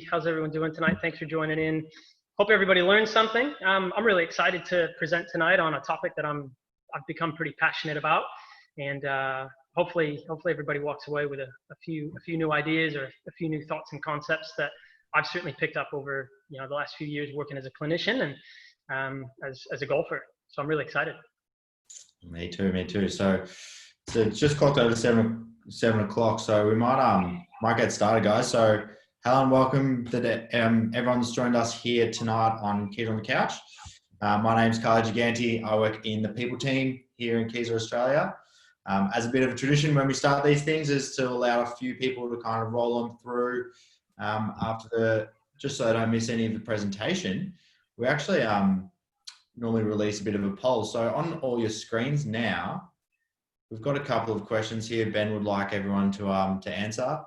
How's everyone doing tonight? Thanks for joining in. Hope everybody learned something. I'm really excited to present tonight on a topic that I've become pretty passionate about, and hopefully everybody walks away with a few new ideas or a few new thoughts and concepts that I've certainly picked up over the last few years working as a clinician and as a golfer. So I'm really excited. Me too. So it's just clocked over 7 o'clock, so we might get started, guys. So Helen, welcome to everyone that's joined us here tonight on Kieser on the Couch. My name's Carlo Giganti. I work in the people team here in Kieser, Australia. As a bit of a tradition when we start these things is to allow a few people to kind of roll them through just so they don't miss any of the presentation. We actually normally release a bit of a poll. So on all your screens now, we've got a couple of questions here Ben would like everyone to answer.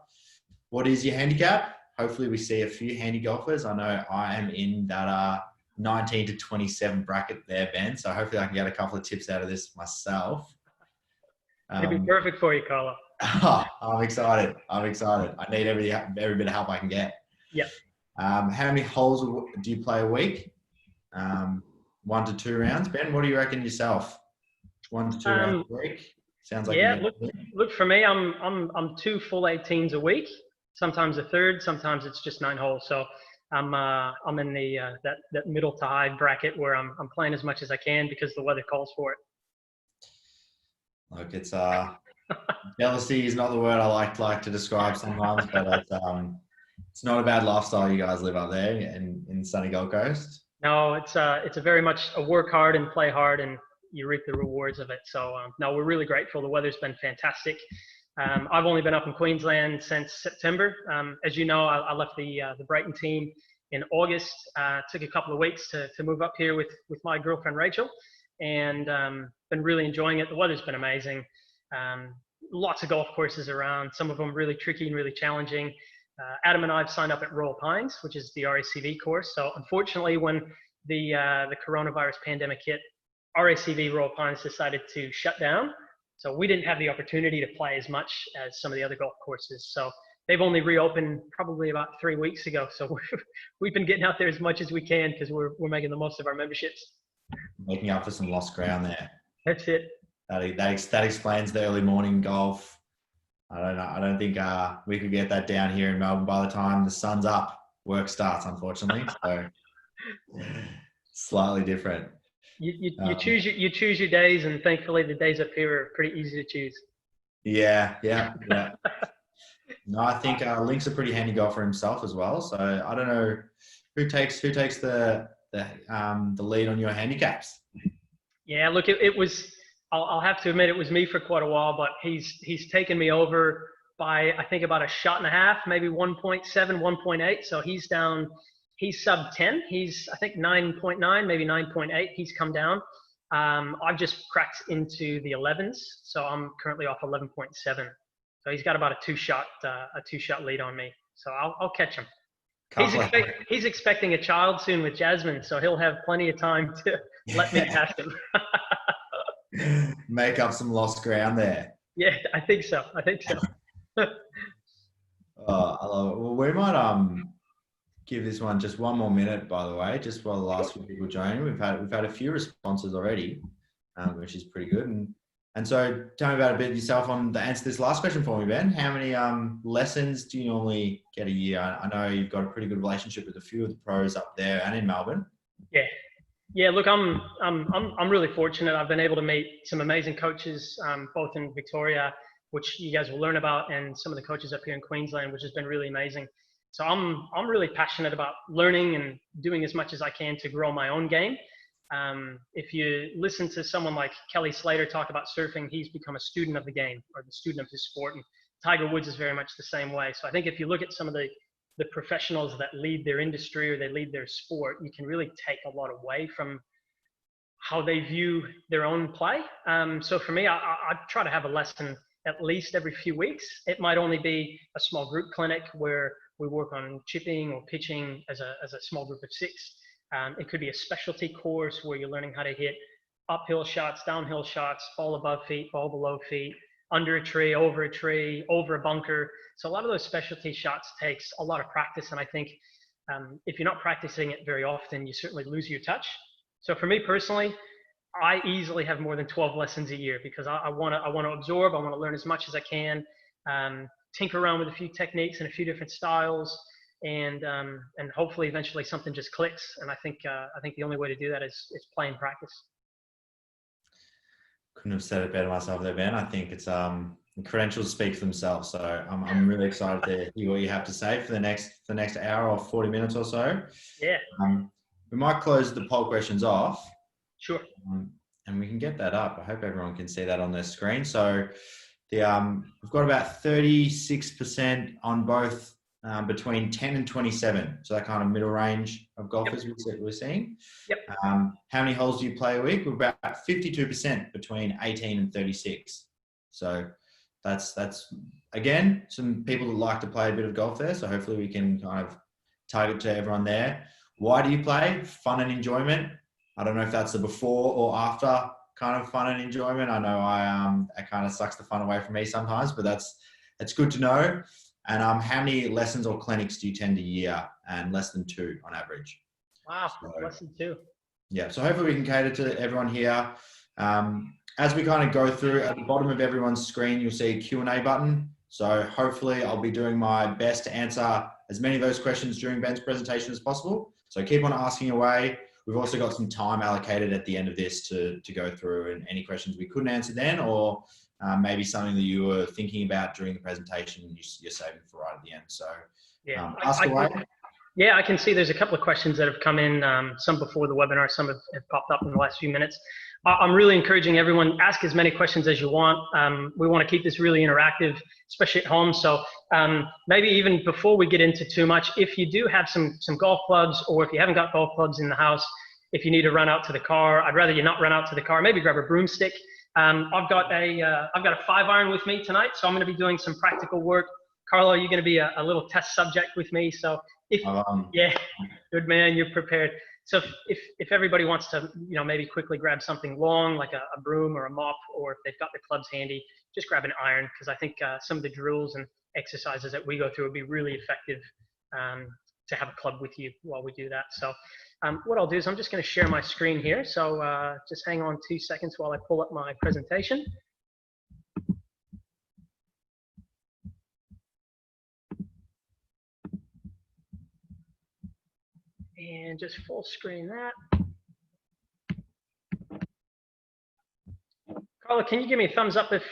What is your handicap? Hopefully we see a few handy golfers. I know I am in that 19 to 27 bracket there, Ben. So hopefully I can get a couple of tips out of this myself. It'd be perfect for you, Carlo. I'm excited. I need every bit of help I can get. Yeah. How many holes do you play a week? 1 to 2 rounds. Ben, what do you reckon yourself? 1 to 2 rounds a week? Sounds like look for me. I'm 2 full 18s a week. Sometimes a third. Sometimes it's just 9 holes. So I'm in the that middle to high bracket where I'm playing as much as I can because the weather calls for it. Look, it's jealousy is not the word I like to describe sometimes, but it's not a bad lifestyle you guys live up there in sunny Gold Coast. No, it's a very much a work hard and play hard, and you reap the rewards of it. So no, we're really grateful. The weather's been fantastic. I've only been up in Queensland since September. As you know, I left the Brighton team in August. Took a couple of weeks to move up here with my girlfriend Rachel, and been really enjoying it. The weather's been amazing. Lots of golf courses around. Some of them really tricky and really challenging. Adam and I have signed up at Royal Pines, which is the RACV course. So unfortunately, when the coronavirus pandemic hit, RACV Royal Pines decided to shut down. So we didn't have the opportunity to play as much as some of the other golf courses. So they've only reopened probably about 3 weeks ago. So we've been getting out there as much as we can because we're making the most of our memberships. Making up for some lost ground there. That's it. That explains the early morning golf. I don't know. I don't think we could get that down here in Melbourne by the time the sun's up. Work starts, unfortunately. So slightly different. You choose your days, and thankfully the days up here are pretty easy to choose. Yeah. No, I think Link's a pretty handy golfer himself as well. So I don't know who takes the lead on your handicaps. Yeah, look, it was. I'll have to admit it was me for quite a while, but he's taken me over by I think about a shot and a half, maybe 1.7, 1.8. So he's down. He's sub 10. He's I think 9.9, maybe 9.8. He's come down. I've just cracked into the 11s, so I'm currently off 11.7. So he's got about a two shot lead on me. So I'll catch him. He's expecting a child soon with Jasmine, so he'll have plenty of time to let me pass him. Make up some lost ground there. Yeah, I think so. I love it. Well, we might give this one just one more minute, by the way, just while the last few people join. We've had a few responses already, which is pretty good. And so tell me about a bit of yourself on the answer to this last question for me, Ben. How many lessons do you normally get a year? I know you've got a pretty good relationship with a few of the pros up there and in Melbourne. Yeah. Look, I'm really fortunate. I've been able to meet some amazing coaches, both in Victoria, which you guys will learn about, and some of the coaches up here in Queensland, which has been really amazing. So I'm really passionate about learning and doing as much as I can to grow my own game. If you listen to someone like Kelly Slater talk about surfing, he's become a student of the game or the student of his sport. And Tiger Woods is very much the same way. So I think if you look at some of the professionals that lead their industry or they lead their sport, you can really take a lot away from how they view their own play. So for me, I try to have a lesson at least every few weeks. It might only be a small group clinic where we work on chipping or pitching as a small group of 6. It could be a specialty course where you're learning how to hit uphill shots, downhill shots, ball above feet, ball below feet, under a tree, over a bunker. So a lot of those specialty shots takes a lot of practice. And I think if you're not practicing it very often, you certainly lose your touch. So for me personally, I easily have more than 12 lessons a year because I want to absorb. I want to learn as much as I can, tinker around with a few techniques and a few different styles, and hopefully eventually something just clicks. And I think the only way to do that is play and practice. Couldn't have said it better myself there, Ben. I think it's the credentials speak for themselves. So I'm really excited to hear what you have to say for the next hour or 40 minutes or so. Yeah. We might close the poll questions off. Sure. And we can get that up. I hope everyone can see that on their screen. So we've got about 36% on both between 10 and 27. So that kind of middle range of golfers we're seeing. Yep. How many holes do you play a week? We're about 52% between 18 and 36. So that's again, some people that like to play a bit of golf there. So hopefully we can kind of target to everyone there. Why do you play? Fun and enjoyment. I don't know if that's the before or after kind of fun and enjoyment. I know it kind of sucks the fun away from me sometimes, but that's good to know. And how many lessons or clinics do you attend a year? And less than 2 on average. Wow, so, less than 2. Yeah, so hopefully we can cater to everyone here. As we kind of go through, at the bottom of everyone's screen, you'll see a Q&A button. So hopefully I'll be doing my best to answer as many of those questions during Ben's presentation as possible. So keep on asking away. We've also got some time allocated at the end of this to go through, and any questions we couldn't answer then, or maybe something that you were thinking about during the presentation, you're saving for right at the end. So ask away. I can see there's a couple of questions that have come in, some before the webinar, some have popped up in the last few minutes. I'm really encouraging everyone, ask as many questions as you want. We want to keep this really interactive, especially at home. So maybe even before we get into too much, if you do have some golf clubs, or if you haven't got golf clubs in the house, if you need to run out to the car, I'd rather you not run out to the car. Maybe grab a broomstick. I've got a 5-iron with me tonight, so I'm going to be doing some practical work. Carlo, you're going to be a little test subject with me. So good man, you're prepared. So if everybody wants to, maybe quickly grab something long like a broom or a mop, or if they've got the clubs handy, just grab an iron, because I think some of the drills and exercises that we go through would be really effective to have a club with you while we do that. So what I'll do is I'm just going to share my screen here. So just hang on 2 seconds while I pull up my presentation. And just full screen that. Carla, can you give me a thumbs up if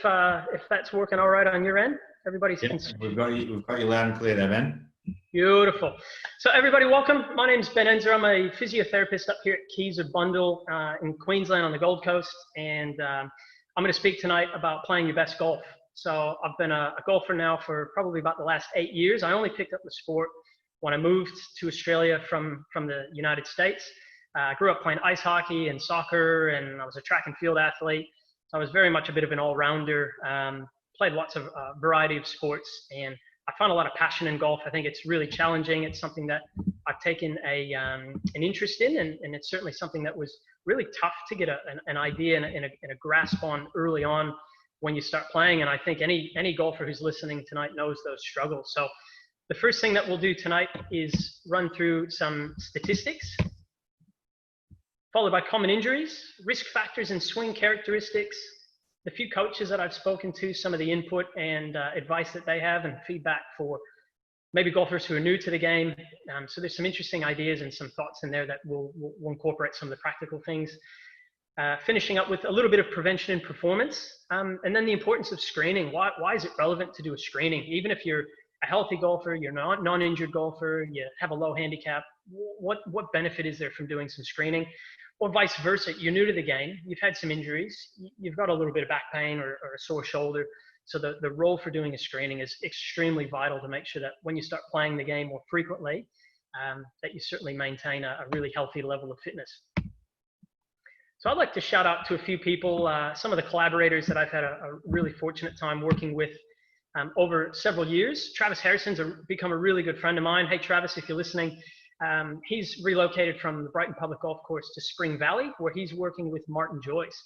that's working all right on your end? Everybody's we've got you loud and clear there, Ben. Beautiful. So everybody, welcome. My name is Ben Enser. I'm a physiotherapist up here at Kieser Bundle in Queensland on the Gold Coast, and I'm going to speak tonight about playing your best golf. So I've been a golfer now for probably about the last 8 years. I only picked up the sport when I moved to Australia from the United States. I grew up playing ice hockey and soccer, and I was a track and field athlete. So I was very much a bit of an all-rounder, played lots of variety of sports, and I found a lot of passion in golf. I think it's really challenging. It's something that I've taken an interest in, and it's certainly something that was really tough to get an idea and a grasp on early on when you start playing. And I think any golfer who's listening tonight knows those struggles. So the first thing that we'll do tonight is run through some statistics, followed by common injuries, risk factors and swing characteristics, the few coaches that I've spoken to, some of the input and advice that they have, and feedback for maybe golfers who are new to the game. So there's some interesting ideas and some thoughts in there that we'll incorporate some of the practical things. Finishing up with a little bit of prevention and performance, and then the importance of screening. Why is it relevant to do a screening? Even if you're a healthy golfer, you're not non-injured golfer, you have a low handicap, what benefit is there from doing some screening? Or vice versa, you're new to the game, you've had some injuries, you've got a little bit of back pain or a sore shoulder. So the role for doing a screening is extremely vital to make sure that when you start playing the game more frequently, that you certainly maintain a really healthy level of fitness. So I'd like to shout out to a few people, some of the collaborators that I've had a really fortunate time working with over several years. Travis Harrison's become a really good friend of mine. Hey, Travis, if you're listening, he's relocated from the Brighton Public Golf Course to Spring Valley, where he's working with Martin Joyce.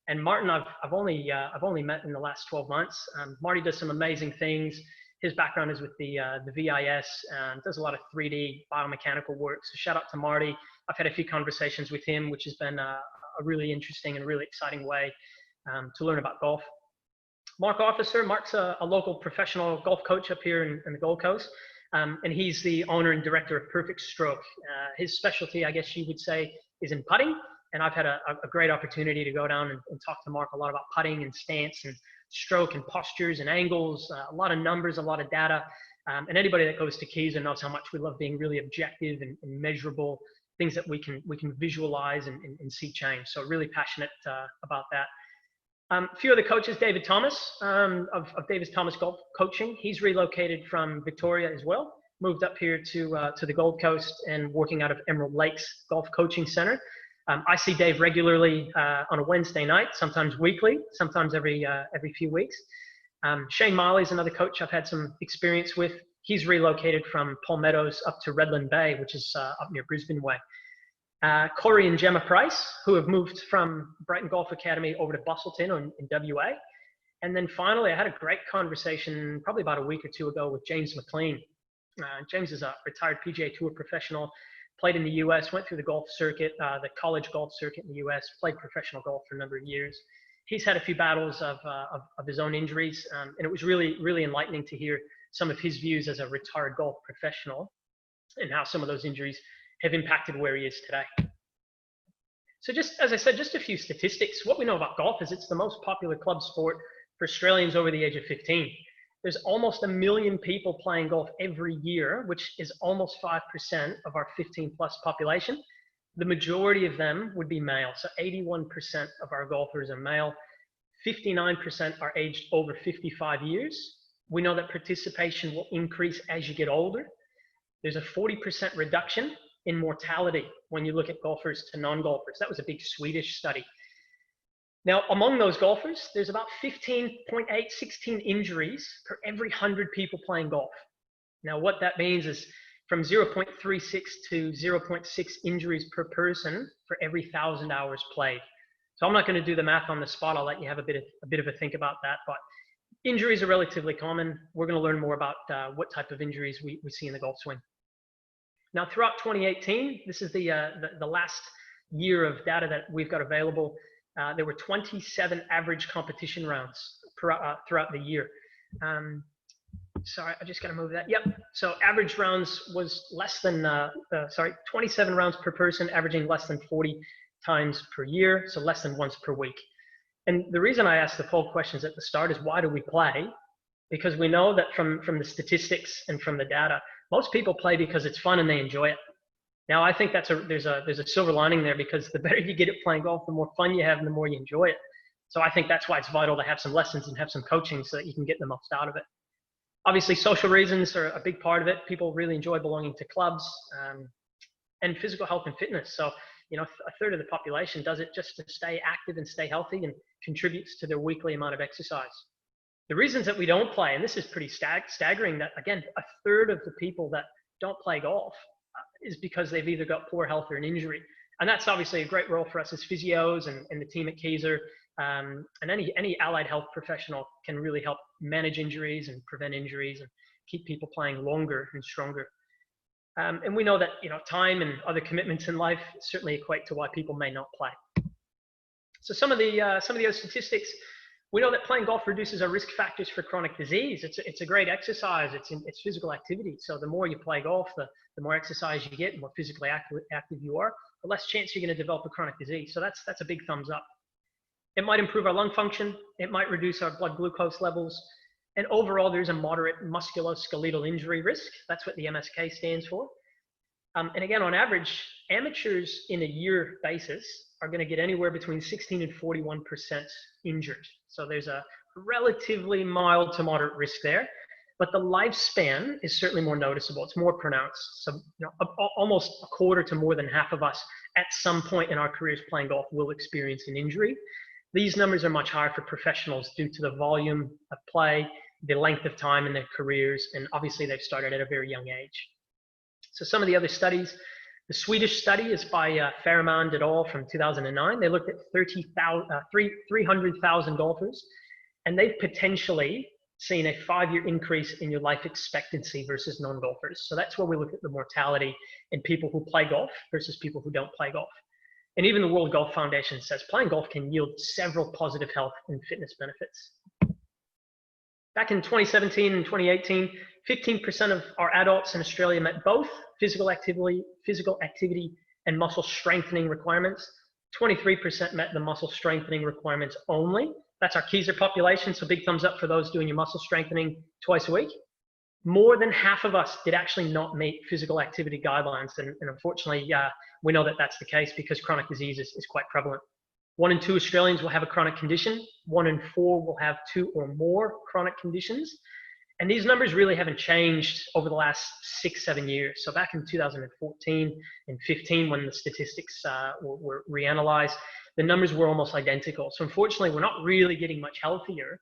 And Martin, I've only met in the last 12 months. Marty does some amazing things. His background is with the VIS and does a lot of 3D biomechanical work. So shout out to Marty. I've had a few conversations with him, which has been a really interesting and really exciting way to learn about golf. Mark Officer. Mark's a local professional golf coach up here in the Gold Coast. And he's the owner and director of Perfect Stroke. His specialty, I guess you would say, is in putting. And I've had a great opportunity to go down and talk to Mark a lot about putting and stance and stroke and postures and angles, a lot of numbers, a lot of data. And anybody that goes to Kieser knows how much we love being really objective and measurable, things that we can visualize and see change. So really passionate about that. A few other coaches, David Thomas of David Thomas Golf Coaching. He's relocated from Victoria as well, moved up here to the Gold Coast and working out of Emerald Lakes Golf Coaching Center. I see Dave regularly on a Wednesday night, sometimes weekly, sometimes every few weeks. Shane Marley is another coach I've had some experience with. He's relocated from Palmettos up to Redland Bay, which is up near Brisbane Way. Corey and Gemma Price, who have moved from Brighton Golf Academy over to Bustleton in WA. And then finally, I had a great conversation probably about a week or two ago with James McLean. James is a retired PGA Tour professional, played in the US, went through the golf circuit, the college golf circuit in the US, played professional golf for a number of years. He's had a few battles of his own injuries, and it was really, really enlightening to hear some of his views as a retired golf professional and how some of those injuries have impacted where he is today. So just, as I said, just a few statistics. What we know about golf is it's the most popular club sport for Australians over the age of 15. There's almost 1 million people playing golf every year, which is almost 5% of our 15 plus population. The majority of them would be male. So 81% of our golfers are male. 59% are aged over 55 years. We know that participation will increase as you get older. There's a 40% reduction in mortality when you look at golfers to non-golfers. That was a big Swedish study. Now, among those golfers, there's about 16 injuries per every 100 people playing golf. Now, what that means is from 0.36 to 0.6 injuries per person for every 1,000 hours played. So I'm not going to do the math on the spot. I'll let you have a bit of a think about that. But injuries are relatively common. We're going to learn more about what type of injuries we see in the golf swing. Now, throughout 2018, this is the last year of data that we've got available. There were 27 average competition rounds throughout the year. Sorry, I just got to move that. Yep. So average rounds was less than, 27 rounds per person, averaging less than 40 times per year, so less than once per week. And the reason I asked the poll questions at the start is why do we play? Because we know that from the statistics and from the data, most people play because it's fun and they enjoy it. Now, I think there's a silver lining there, because the better you get at playing golf, the more fun you have and the more you enjoy it. So I think that's why it's vital to have some lessons and have some coaching so that you can get the most out of it. Obviously, social reasons are a big part of it. People really enjoy belonging to clubs, and physical health and fitness. So, a third of the population does it just to stay active and stay healthy and contributes to their weekly amount of exercise. The reasons that we don't play, and this is pretty staggering, that again, a third of the people that don't play golf is because they've either got poor health or an injury. And that's obviously a great role for us as physios and the team at Kieser. And any allied health professional can really help manage injuries and prevent injuries and keep people playing longer and stronger. And we know that time and other commitments in life certainly equate to why people may not play. So some of the other statistics. We know that playing golf reduces our risk factors for chronic disease. It's a great exercise. It's physical activity. So the more you play golf, the more exercise you get, the more physically active you are, the less chance you're going to develop a chronic disease. So that's a big thumbs up. It might improve our lung function. It might reduce our blood glucose levels. And overall, there's a moderate musculoskeletal injury risk. That's what the MSK stands for. And again, on average, amateurs in a year basis are going to get anywhere between 16 and 41% injured. So there's a relatively mild to moderate risk there, but the lifespan is certainly more noticeable. It's more pronounced. So almost a quarter to more than half of us at some point in our careers playing golf will experience an injury. These numbers are much higher for professionals due to the volume of play, the length of time in their careers, and obviously they've started at a very young age. So some of the other studies, The Swedish study is by Fairmand et al. From 2009. They looked at 300,000 golfers, and they've potentially seen a 5-year increase in your life expectancy versus non-golfers. So that's where we look at the mortality in people who play golf versus people who don't play golf. And even the World Golf Foundation says playing golf can yield several positive health and fitness benefits. Back in 2017 and 2018, 15% of our adults in Australia met both physical activity and muscle strengthening requirements. 23% met the muscle strengthening requirements only. That's our Kieser population, so big thumbs up for those doing your muscle strengthening twice a week. More than half of us did actually not meet physical activity guidelines, and unfortunately, we know that that's the case because chronic disease is quite prevalent. 1 in 2 Australians will have a chronic condition. 1 in 4 will have 2 or more chronic conditions. And these numbers really haven't changed over the last 6-7 years. So back in 2014 and 15, when the statistics were reanalyzed, the numbers were almost identical. So unfortunately, we're not really getting much healthier,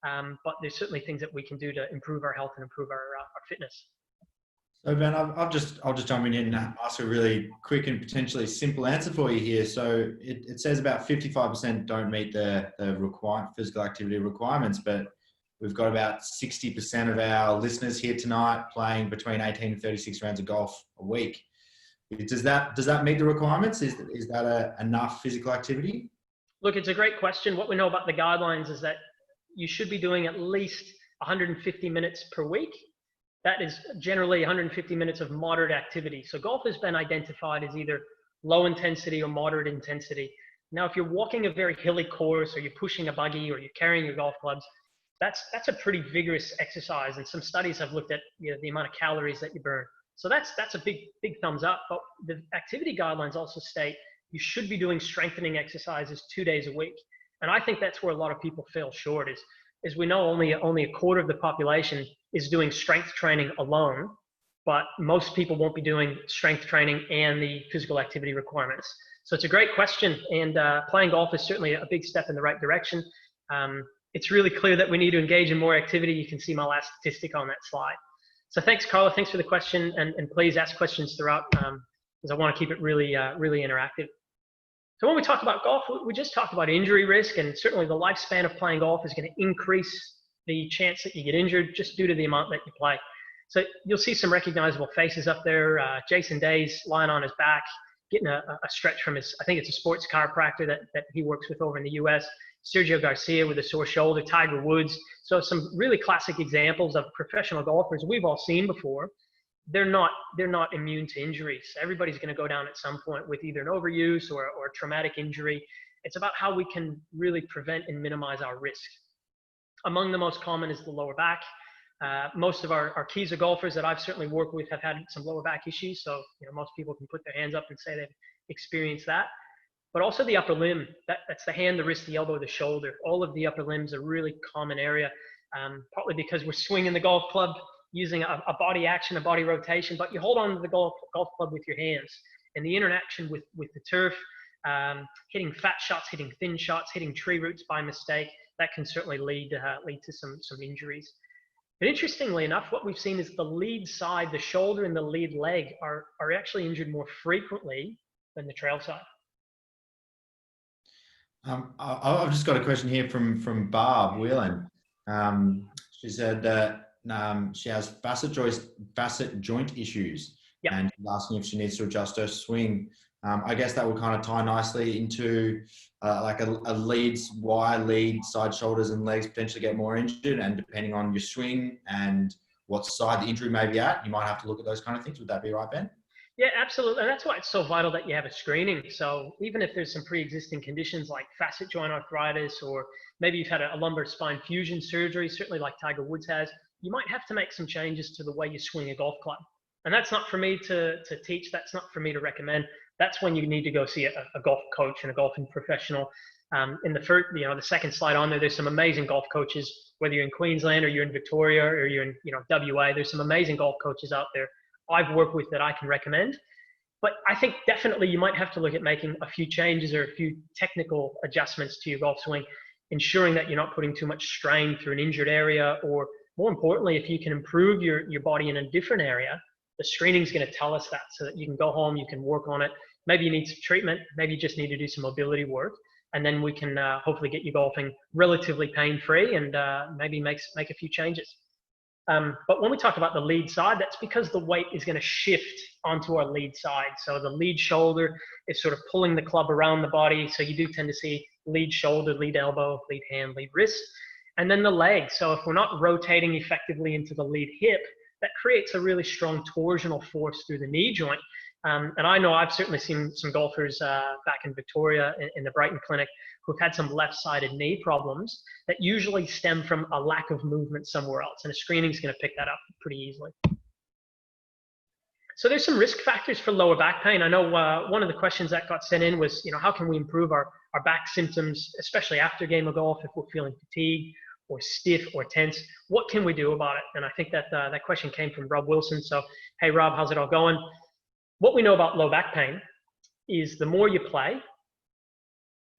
but there's certainly things that we can do to improve our health and improve our fitness. So Ben, I'll just jump in and ask a really quick and potentially simple answer for you here. So it says about 55% don't meet the physical activity requirements, but we've got about 60% of our listeners here tonight playing between 18 and 36 rounds of golf a week. Does that meet the requirements? Is that enough physical activity? Look, it's a great question. What we know about the guidelines is that you should be doing at least 150 minutes per week. That is generally 150 minutes of moderate activity. So golf has been identified as either low intensity or moderate intensity. Now, if you're walking a very hilly course, or you're pushing a buggy, or you're carrying your golf clubs, that's a pretty vigorous exercise. And some studies have looked at the amount of calories that you burn. So that's a big thumbs up. But the activity guidelines also state you should be doing strengthening exercises 2 days a week. And I think that's where a lot of people fall short is we know only a quarter of the population is doing strength training alone, but most people won't be doing strength training and the physical activity requirements. So it's a great question, and playing golf is certainly a big step in the right direction. It's really clear that we need to engage in more activity. You can see my last statistic on that slide. So thanks, Carla. Thanks for the question, and please ask questions throughout, because I want to keep it really interactive. So when we talk about golf, we just talked about injury risk, and certainly the lifespan of playing golf is going to increase the chance that you get injured just due to the amount that you play. So you'll see some recognizable faces up there. Jason Day's lying on his back, getting a stretch from his, I think it's a sports chiropractor that he works with over in the US. Sergio Garcia with a sore shoulder, Tiger Woods. So some really classic examples of professional golfers we've all seen before. They're not immune to injuries. Everybody's going to go down at some point with either an overuse or a traumatic injury. It's about how we can really prevent and minimize our risk. Among the most common is the lower back. Most of our Kieser golfers that I've certainly worked with have had some lower back issues. So most people can put their hands up and say they've experienced that. But also the upper limb. That's the hand, the wrist, the elbow, the shoulder. All of the upper limbs are a really common area, partly because we're swinging the golf club using a body action, a body rotation, but you hold on to the golf club with your hands. And the interaction with the turf, hitting fat shots, hitting thin shots, hitting tree roots by mistake, that can certainly lead to some injuries. But interestingly enough, what we've seen is the lead side, the shoulder and the lead leg are actually injured more frequently than the trail side. I've just got a question here from Barb Whelan. She said that she has facet joint issues, yep. And she's asking if she needs to adjust her swing. I guess that would kind of tie nicely into like a lead, side shoulders and legs potentially get more injured, and depending on your swing and what side the injury may be at, you might have to look at those kind of things. Would that be right, Ben? Yeah, absolutely. And that's why it's so vital that you have a screening. So even if there's some pre-existing conditions like facet joint arthritis, or maybe you've had a lumbar spine fusion surgery, certainly like Tiger Woods has, you might have to make some changes to the way you swing a golf club. And that's not for me to teach. That's not for me to recommend. That's when you need to go see a golf coach and a golfing professional. In the second slide on there, there's some amazing golf coaches, whether you're in Queensland or you're in Victoria or you're in WA, there's some amazing golf coaches out there I've worked with that I can recommend. But I think definitely you might have to look at making a few changes or a few technical adjustments to your golf swing, ensuring that you're not putting too much strain through an injured area, or more importantly, if you can improve your body in a different area, The screening is going to tell us that, so that you can go home, you can work on it. Maybe you need some treatment, maybe you just need to do some mobility work, and then we can hopefully get you golfing relatively pain-free and maybe make a few changes. But when we talk about the lead side, that's because the weight is going to shift onto our lead side. So the lead shoulder is sort of pulling the club around the body. So you do tend to see lead shoulder, lead elbow, lead hand, lead wrist, and then the leg. So if we're not rotating effectively into the lead hip, that creates a really strong torsional force through the knee joint. And I know I've certainly seen some golfers back in Victoria in the Brighton clinic who've had some left-sided knee problems that usually stem from a lack of movement somewhere else. And a screening is going to pick that up pretty easily. So there's some risk factors for lower back pain. I know one of the questions that got sent in was, how can we improve our back symptoms, especially after a game of golf, if we're feeling fatigued or stiff or tense? What can we do about it? And I think that that question came from Rob Wilson. So, hey, Rob, how's it all going? What we know about low back pain is the more you play,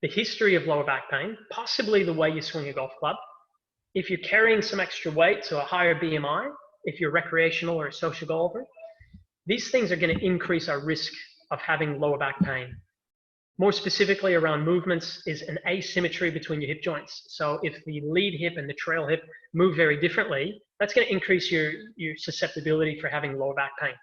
the history of lower back pain, possibly the way you swing a golf club, if you're carrying some extra weight, so a higher BMI, if you're recreational or a social golfer, these things are going to increase our risk of having lower back pain. More specifically around movements is an asymmetry between your hip joints. So if the lead hip and the trail hip move very differently, that's going to increase your susceptibility for having lower back pain.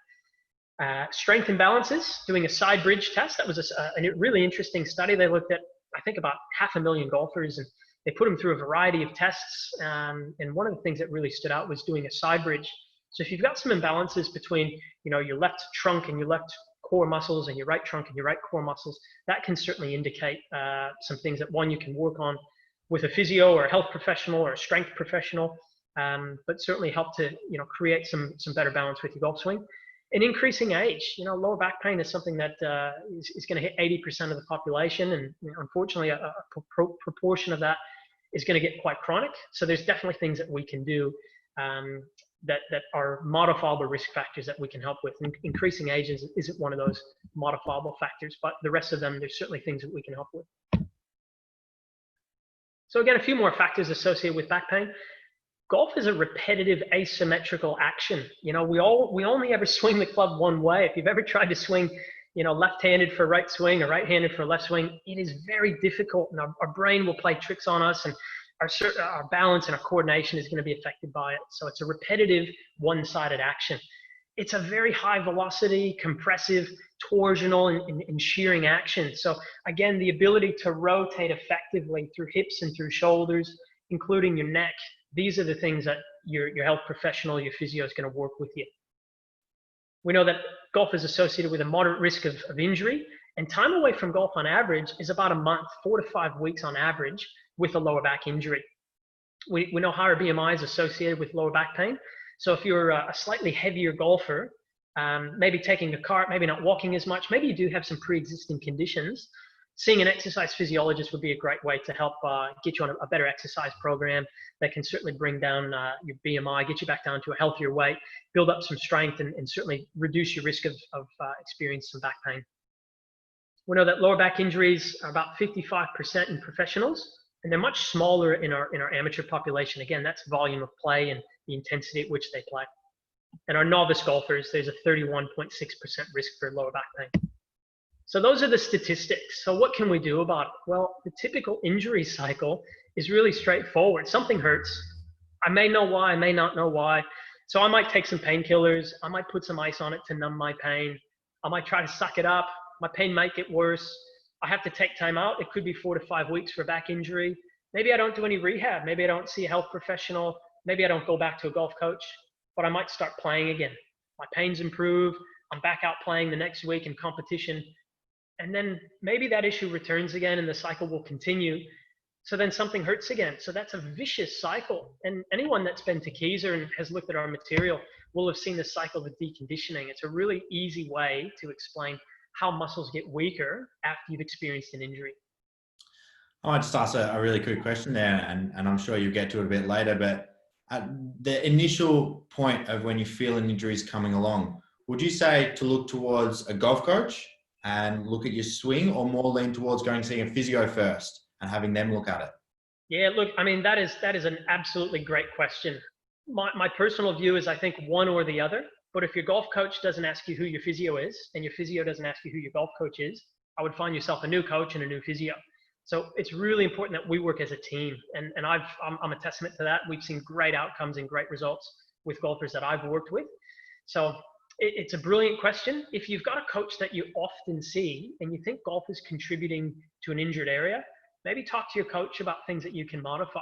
Strength imbalances, doing a side bridge test. That was a really interesting study. They looked at, I think, about 500,000 golfers, and they put them through a variety of tests. And one of the things that really stood out was doing a side bridge. So if you've got some imbalances between, your left trunk and your left core muscles and your right trunk and your right core muscles, that can certainly indicate some things that, one, you can work on with a physio or a health professional or a strength professional, but certainly help to, create some better balance with your golf swing. In increasing age, lower back pain is something that is going to hit 80% of the population, and unfortunately, a proportion of that is going to get quite chronic. So there's definitely things that we can do that are modifiable risk factors that we can help with. And increasing age isn't one of those modifiable factors, but the rest of them, there's certainly things that we can help with. So again, a few more factors associated with back pain. Golf is a repetitive asymmetrical action. We only ever swing the club one way. If you've ever tried to swing, left-handed for right swing or right-handed for left swing, it is very difficult, and our brain will play tricks on us, and our balance and our coordination is going to be affected by it. So it's a repetitive one-sided action. It's a very high velocity, compressive, torsional, and shearing action. So again, the ability to rotate effectively through hips and through shoulders, including your neck, these are the things that your health professional, your physio is going to work with you. We know that golf is associated with a moderate risk of injury, and time away from golf on average is about a month, 4 to 5 weeks on average, with a lower back injury. We know higher BMI is associated with lower back pain. So if you're a slightly heavier golfer, maybe taking a cart, maybe not walking as much, maybe you do have some pre-existing conditions, seeing an exercise physiologist would be a great way to help get you on a better exercise program that can certainly bring down your BMI, get you back down to a healthier weight, build up some strength, and certainly reduce your risk of experiencing some back pain. We know that lower back injuries are about 55% in professionals, and they're much smaller in our amateur population. Again, that's volume of play and the intensity at which they play. And our novice golfers, there's a 31.6% risk for lower back pain. So those are the statistics. So what can we do about it? Well, the typical injury cycle is really straightforward. Something hurts. I may know why, I may not know why. So I might take some painkillers. I might put some ice on it to numb my pain. I might try to suck it up. My pain might get worse. I have to take time out. It could be 4 to 5 weeks for back injury. Maybe I don't do any rehab. Maybe I don't see a health professional. Maybe I don't go back to a golf coach, but I might start playing again. My pain's improved. I'm back out playing the next week in competition. And then maybe that issue returns again and the cycle will continue. So then something hurts again. So that's a vicious cycle. And anyone that's been to Kieser and has looked at our material will have seen the cycle of deconditioning. It's a really easy way to explain how muscles get weaker after you've experienced an injury. I might just ask a really quick question there, and I'm sure you'll get to it a bit later, but at the initial point of when you feel an injury is coming along, would you say to look towards a golf coach and look at your swing, or more lean towards going to see a physio first and having them look at it? Yeah, look, I mean, that is an absolutely great question. My personal view is I think one or the other. But if your golf coach doesn't ask you who your physio is, and your physio doesn't ask you who your golf coach is, I would find yourself a new coach and a new physio. So it's really important that we work as a team. And I'm a testament to that. We've seen great outcomes and great results with golfers that I've worked with. So it's a brilliant question. If you've got a coach that you often see and you think golf is contributing to an injured area, maybe talk to your coach about things that you can modify.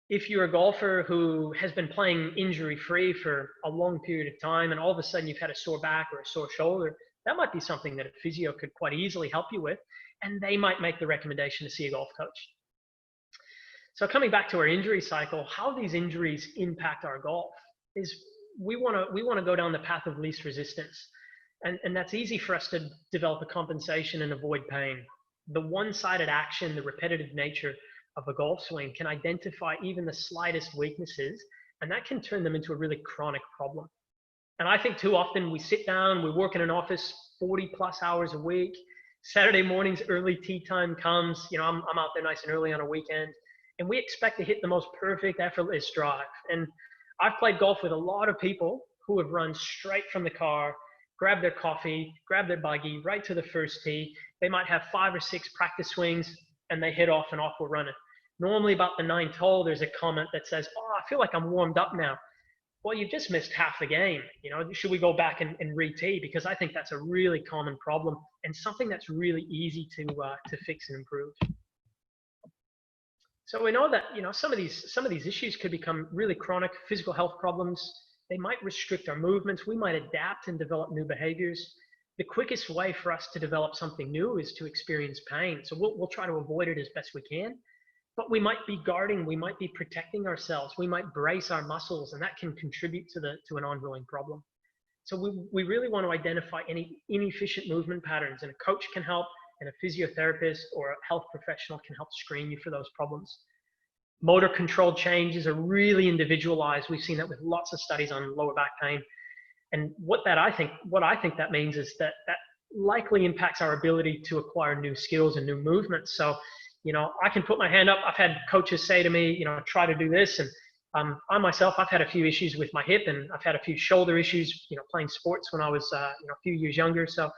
If you're a golfer who has been playing injury-free for a long period of time and all of a sudden you've had a sore back or a sore shoulder, that might be something that a physio could quite easily help you with, and they might make the recommendation to see a golf coach. So coming back to our injury cycle, how these injuries impact our golf is we want to go down the path of least resistance. And that's easy for us to develop a compensation and avoid pain. The one-sided action, the repetitive nature of a golf swing can identify even the slightest weaknesses, and that can turn them into a really chronic problem. And I think too often we sit down, we work in an office 40 plus hours a week. Saturday mornings, early tee time comes, I'm out there nice and early on a weekend, and we expect to hit the most perfect, effortless drive. And I've played golf with a lot of people who have run straight from the car, grabbed their coffee, grabbed their buggy, right to the first tee. They might have 5 or 6 practice swings, and they hit off and off we're running. Normally about the 9th hole, there's a comment that says, "Oh, I feel like I'm warmed up now." Well, you've just missed half the game. Should we go back and re-tee? Because I think that's a really common problem and something that's really easy to fix and improve. So we know that some of these issues could become really chronic physical health problems. They might restrict our movements. We might adapt and develop new behaviors. The quickest way for us to develop something new is to experience pain. So we'll try to avoid it as best we can. But we might be guarding, we might be protecting ourselves, we might brace our muscles, and that can contribute to an ongoing problem. So we really want to identify any inefficient movement patterns, and a coach can help, and a physiotherapist or a health professional can help screen you for those problems. Motor control changes are really individualized. We've seen that with lots of studies on lower back pain. And what I think that means is that likely impacts our ability to acquire new skills and new movements. So I can put my hand up. I've had coaches say to me, try to do this. And I myself, I've had a few issues with my hip, and I've had a few shoulder issues, playing sports when I was, a few years younger. So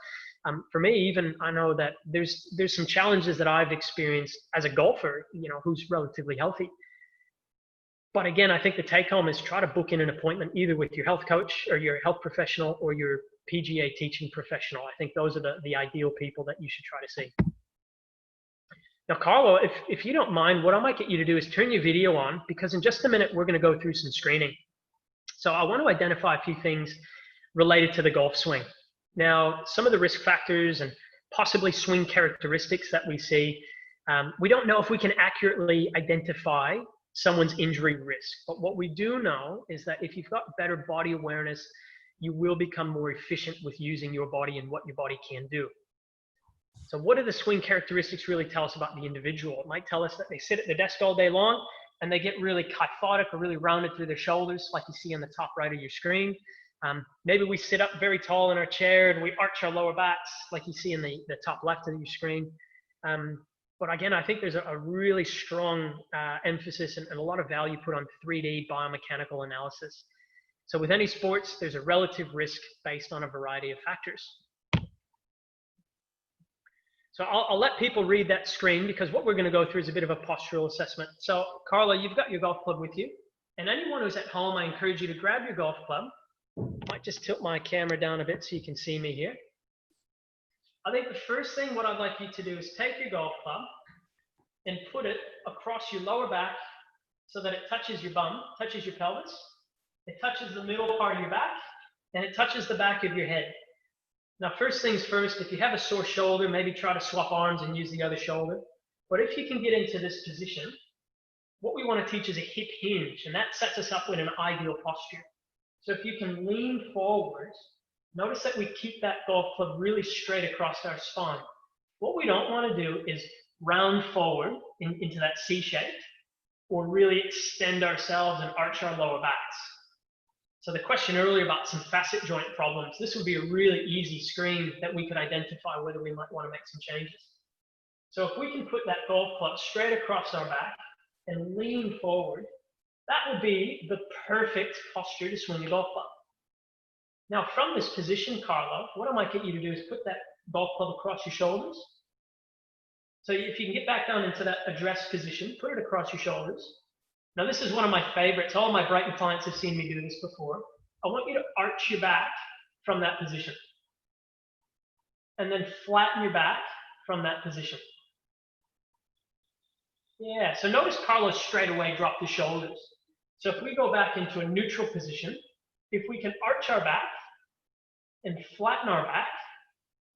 for me, even I know that there's some challenges that I've experienced as a golfer, who's relatively healthy. But again, I think the take home is try to book in an appointment either with your health coach or your health professional or your PGA teaching professional. I think those are the ideal people that you should try to see. Now, Carlo, if you don't mind, what I might get you to do is turn your video on, because in just a minute, we're going to go through some screening. So I want to identify a few things related to the golf swing. Now, some of the risk factors and possibly swing characteristics that we see, we don't know if we can accurately identify someone's injury risk. But what we do know is that if you've got better body awareness, you will become more efficient with using your body and what your body can do. So what do the swing characteristics really tell us about the individual? It might tell us that they sit at the desk all day long and they get really kyphotic or really rounded through their shoulders, like you see on the top right of your screen. Maybe we sit up very tall in our chair and we arch our lower backs, like you see in the top left of your screen. But again, I think there's a really strong emphasis and a lot of value put on 3D biomechanical analysis. So with any sports, there's a relative risk based on a variety of factors. So I'll let people read that screen, because what we're going to go through is a bit of a postural assessment. So Carla, you've got your golf club with you. And anyone who's at home, I encourage you to grab your golf club. I might just tilt my camera down a bit so you can see me here. I think the first thing what I'd like you to do is take your golf club and put it across your lower back so that it touches your bum, touches your pelvis. It touches the middle part of your back, and it touches the back of your head. Now, first things first, if you have a sore shoulder, maybe try to swap arms and use the other shoulder. But if you can get into this position, what we want to teach is a hip hinge, and that sets us up with an ideal posture. So if you can lean forward, notice that we keep that golf club really straight across our spine. What we don't want to do is round forward into that C shape, or really extend ourselves and arch our lower backs. So the question earlier about some facet joint problems, this would be a really easy screen that we could identify whether we might want to make some changes. So if we can put that golf club straight across our back and lean forward, that would be the perfect posture to swing the golf club. Now from this position, Carlo, what I might get you to do is put that golf club across your shoulders. So if you can get back down into that address position, put it across your shoulders. Now this is one of my favorites. All my Brighton clients have seen me do this before. I want you to arch your back from that position. And then flatten your back from that position. Yeah, so notice Carlos straight away dropped his shoulders. So if we go back into a neutral position, if we can arch our back and flatten our back,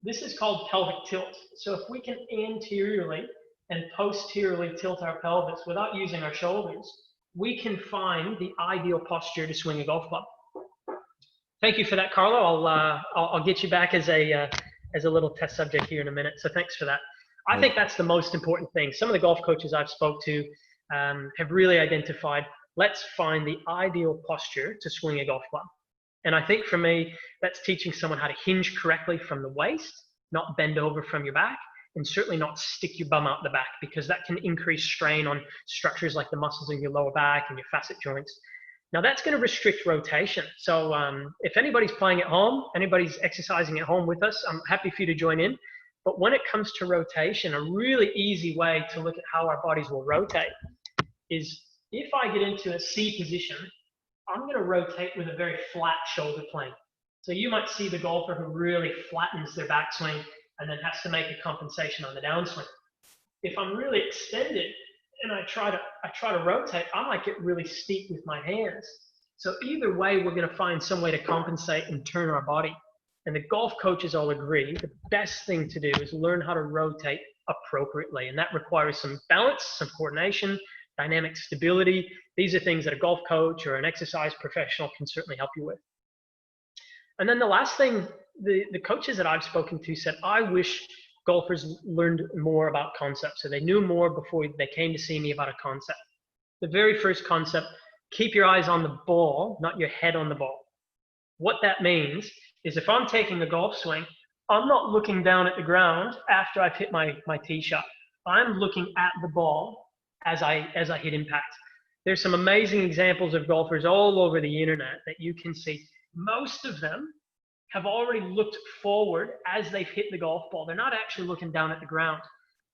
this is called pelvic tilt. So if we can anteriorly and posteriorly tilt our pelvis without using our shoulders, we can find the ideal posture to swing a golf club. Thank you for that, Carlo. I'll get you back as a little test subject here in a minute. So thanks for that. I think that's the most important thing. Some of the golf coaches I've spoke to have really identified, let's find the ideal posture to swing a golf club. And I think for me, that's teaching someone how to hinge correctly from the waist, not bend over from your back, and certainly not stick your bum out the back, because that can increase strain on structures like the muscles in your lower back and your facet joints. Now that's going to restrict rotation. So if anybody's playing at home, anybody's exercising at home with us, I'm happy for you to join in. But when it comes to rotation, a really easy way to look at how our bodies will rotate is if I get into a C position, I'm going to rotate with a very flat shoulder plane. So you might see the golfer who really flattens their backswing and then has to make a compensation on the downswing. If I'm really extended and I try to rotate, I might get really steep with my hands. So either way, we're going to find some way to compensate and turn our body. And the golf coaches all agree the best thing to do is learn how to rotate appropriately. And that requires some balance, some coordination, dynamic stability. These are things that a golf coach or an exercise professional can certainly help you with. And then the last thing, the coaches that I've spoken to said, I wish golfers learned more about concepts. So they knew more before they came to see me about a concept. The very first concept, keep your eyes on the ball, not your head on the ball. What that means is if I'm taking a golf swing, I'm not looking down at the ground after I've hit my tee shot. I'm looking at the ball as I hit impact. There's some amazing examples of golfers all over the internet that you can see. Most of them have already looked forward as they've hit the golf ball. They're not actually looking down at the ground.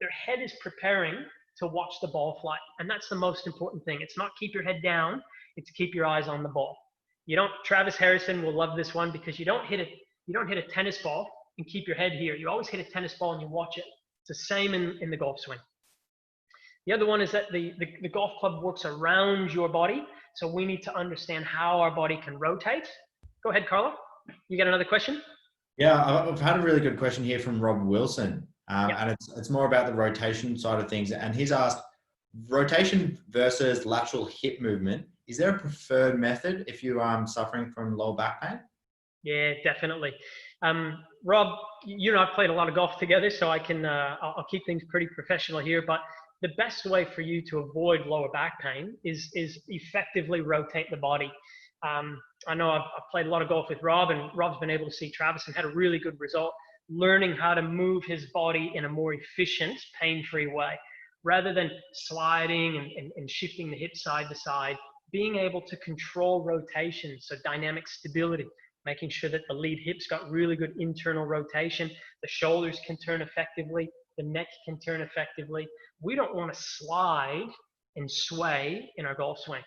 Their head is preparing to watch the ball fly. And that's the most important thing. It's not keep your head down, it's keep your eyes on the ball. Travis Harrison will love this one because you don't hit a tennis ball and keep your head here. You always hit a tennis ball and you watch it. It's the same in the golf swing. The other one is that the golf club works around your body. So we need to understand how our body can rotate. Go ahead, Carlo. You got another question? Yeah, I've had a really good question here from Rob Wilson. And it's more about the rotation side of things. And he's asked, rotation versus lateral hip movement, is there a preferred method if you are suffering from lower back pain? Yeah, definitely. Rob, you and I played a lot of golf together, so I'll keep things pretty professional here, but the best way for you to avoid lower back pain is effectively rotate the body. I know I've played a lot of golf with Rob, and Rob's been able to see Travis and had a really good result learning how to move his body in a more efficient, pain-free way. Rather than sliding and shifting the hip side to side, being able to control rotation, so dynamic stability, making sure that the lead hip's got really good internal rotation, the shoulders can turn effectively, the neck can turn effectively. We don't want to slide and sway in our golf swing.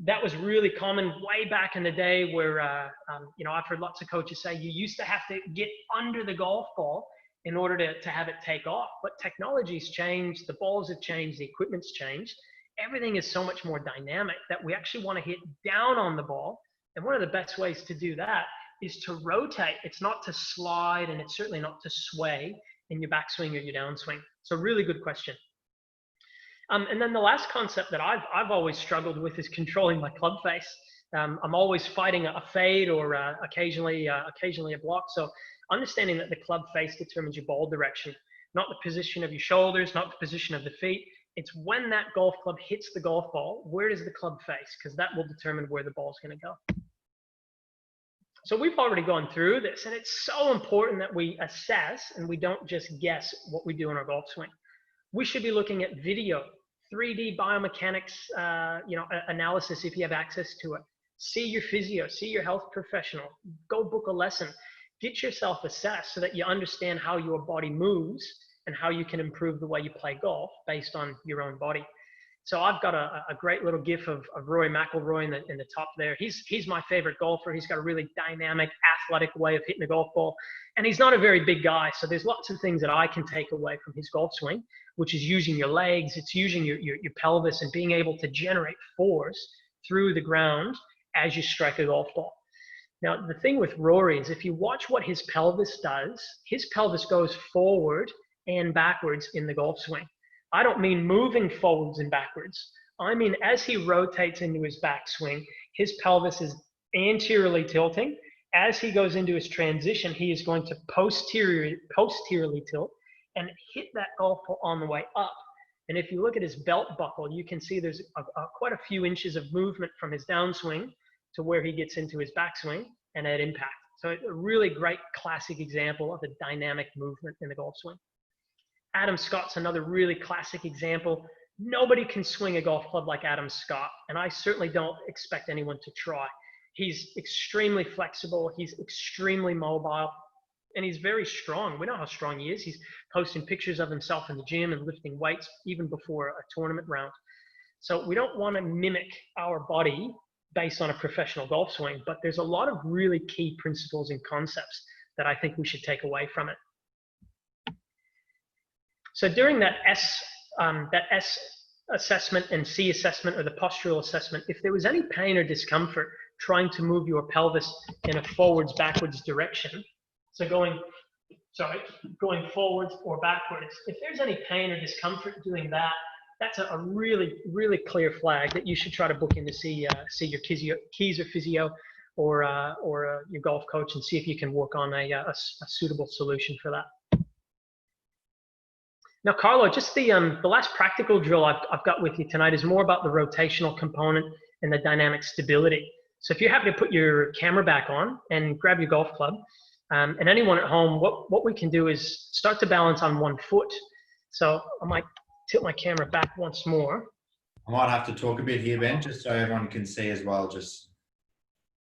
That was really common way back in the day where, I've heard lots of coaches say you used to have to get under the golf ball in order to have it take off. But technology's changed, the balls have changed, the equipment's changed. Everything is so much more dynamic that we actually want to hit down on the ball. And one of the best ways to do that is to rotate. It's not to slide, and it's certainly not to sway in your backswing or your downswing. So really good question. And then the last concept that I've always struggled with is controlling my club face. I'm always fighting a fade or occasionally a block. So understanding that the club face determines your ball direction, not the position of your shoulders, not the position of the feet. It's when that golf club hits the golf ball, where does the club face? Because that will determine where the ball's going to go. So we've already gone through this, and it's so important that we assess and we don't just guess what we do in our golf swing. We should be looking at video, 3D biomechanics, analysis if you have access to it. See your physio, see your health professional, go book a lesson, get yourself assessed so that you understand how your body moves and how you can improve the way you play golf based on your own body. So I've got a great little gif of Rory McIlroy in the top there. He's my favorite golfer. He's got a really dynamic, athletic way of hitting the golf ball. And he's not a very big guy. So there's lots of things that I can take away from his golf swing, which is using your legs. It's using your pelvis and being able to generate force through the ground as you strike a golf ball. Now, the thing with Rory is if you watch what his pelvis does, his pelvis goes forward and backwards in the golf swing. I don't mean moving forwards and backwards. I mean, as he rotates into his backswing, his pelvis is anteriorly tilting. As he goes into his transition, he is going to posteriorly tilt and hit that golf ball on the way up. And if you look at his belt buckle, you can see there's quite a few inches of movement from his downswing to where he gets into his backswing and at impact. So a really great classic example of a dynamic movement in the golf swing. Adam Scott's another really classic example. Nobody can swing a golf club like Adam Scott, and I certainly don't expect anyone to try. He's extremely flexible, he's extremely mobile, and he's very strong. We know how strong he is. He's posting pictures of himself in the gym and lifting weights even before a tournament round. So we don't want to mimic our body based on a professional golf swing, but there's a lot of really key principles and concepts that I think we should take away from it. So during that S assessment and C assessment, or the postural assessment, if there was any pain or discomfort trying to move your pelvis in a forwards backwards direction, so going forwards or backwards, if there's any pain or discomfort doing that, that's a really, really clear flag that you should try to book in to see your Kieser physio or your golf coach and see if you can work on a suitable solution for that. Now, Carlo, just the last practical drill I've got with you tonight is more about the rotational component and the dynamic stability. So if you're happy to put your camera back on and grab your golf club, and anyone at home, what we can do is start to balance on one foot. So I might tilt my camera back once more. I might have to talk a bit here, Ben, just so everyone can see as well.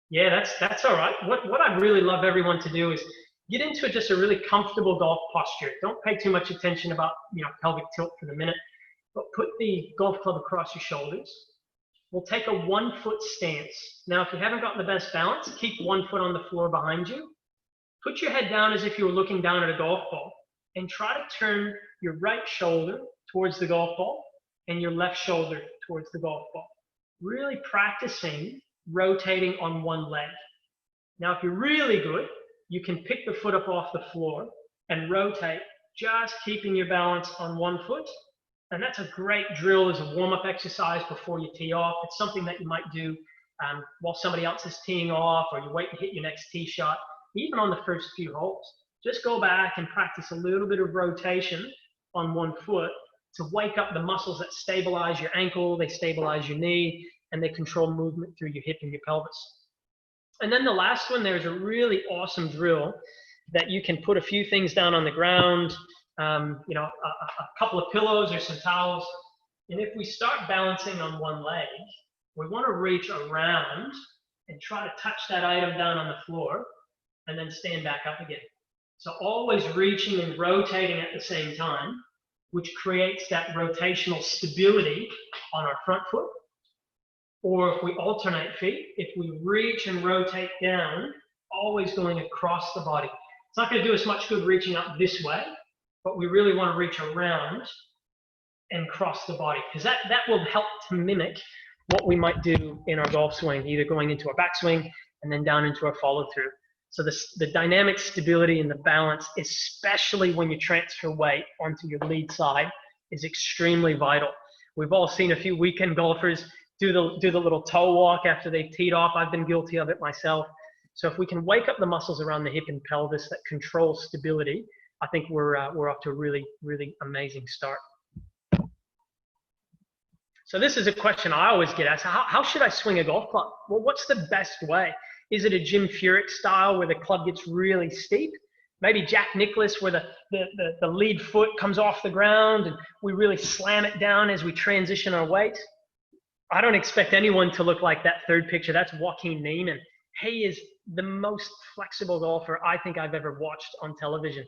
Yeah, that's all right. What I'd really love everyone to do is get into just a really comfortable golf posture. Don't pay too much attention about pelvic tilt for the minute, but put the golf club across your shoulders. We'll take a 1 foot stance. Now, if you haven't got the best balance, keep 1 foot on the floor behind you. Put your head down as if you were looking down at a golf ball, and try to turn your right shoulder towards the golf ball and your left shoulder towards the golf ball. Really practicing rotating on one leg. Now, if you're really good, you can pick the foot up off the floor and rotate, just keeping your balance on 1 foot. And that's a great drill as a warm-up exercise before you tee off. It's something that you might do while somebody else is teeing off, or you wait to hit your next tee shot, even on the first few holes. Just go back and practice a little bit of rotation on 1 foot to wake up the muscles that stabilize your ankle, they stabilize your knee, and they control movement through your hip and your pelvis. And then the last one, there's a really awesome drill that you can put a few things down on the ground, a couple of pillows or some towels. And if we start balancing on one leg, we want to reach around and try to touch that item down on the floor and then stand back up again. So always reaching and rotating at the same time, which creates that rotational stability on our front foot. Or if we alternate feet, if we reach and rotate down, always going across the body. It's not going to do us much good reaching up this way, but we really want to reach around and cross the body, because that will help to mimic what we might do in our golf swing, either going into our backswing and then down into our follow through. So the dynamic stability and the balance, especially when you transfer weight onto your lead side, is extremely vital. We've all seen a few weekend golfers do the little toe walk after they've teed off. I've been guilty of it myself. So if we can wake up the muscles around the hip and pelvis that control stability, I think we're off to a really, really amazing start. So this is a question I always get asked: how should I swing a golf club? Well, what's the best way? Is it a Jim Furyk style where the club gets really steep? Maybe Jack Nicklaus, where the lead foot comes off the ground and we really slam it down as we transition our weight? I don't expect anyone to look like that third picture. That's Joaquin Neiman. He is the most flexible golfer I think I've ever watched on television.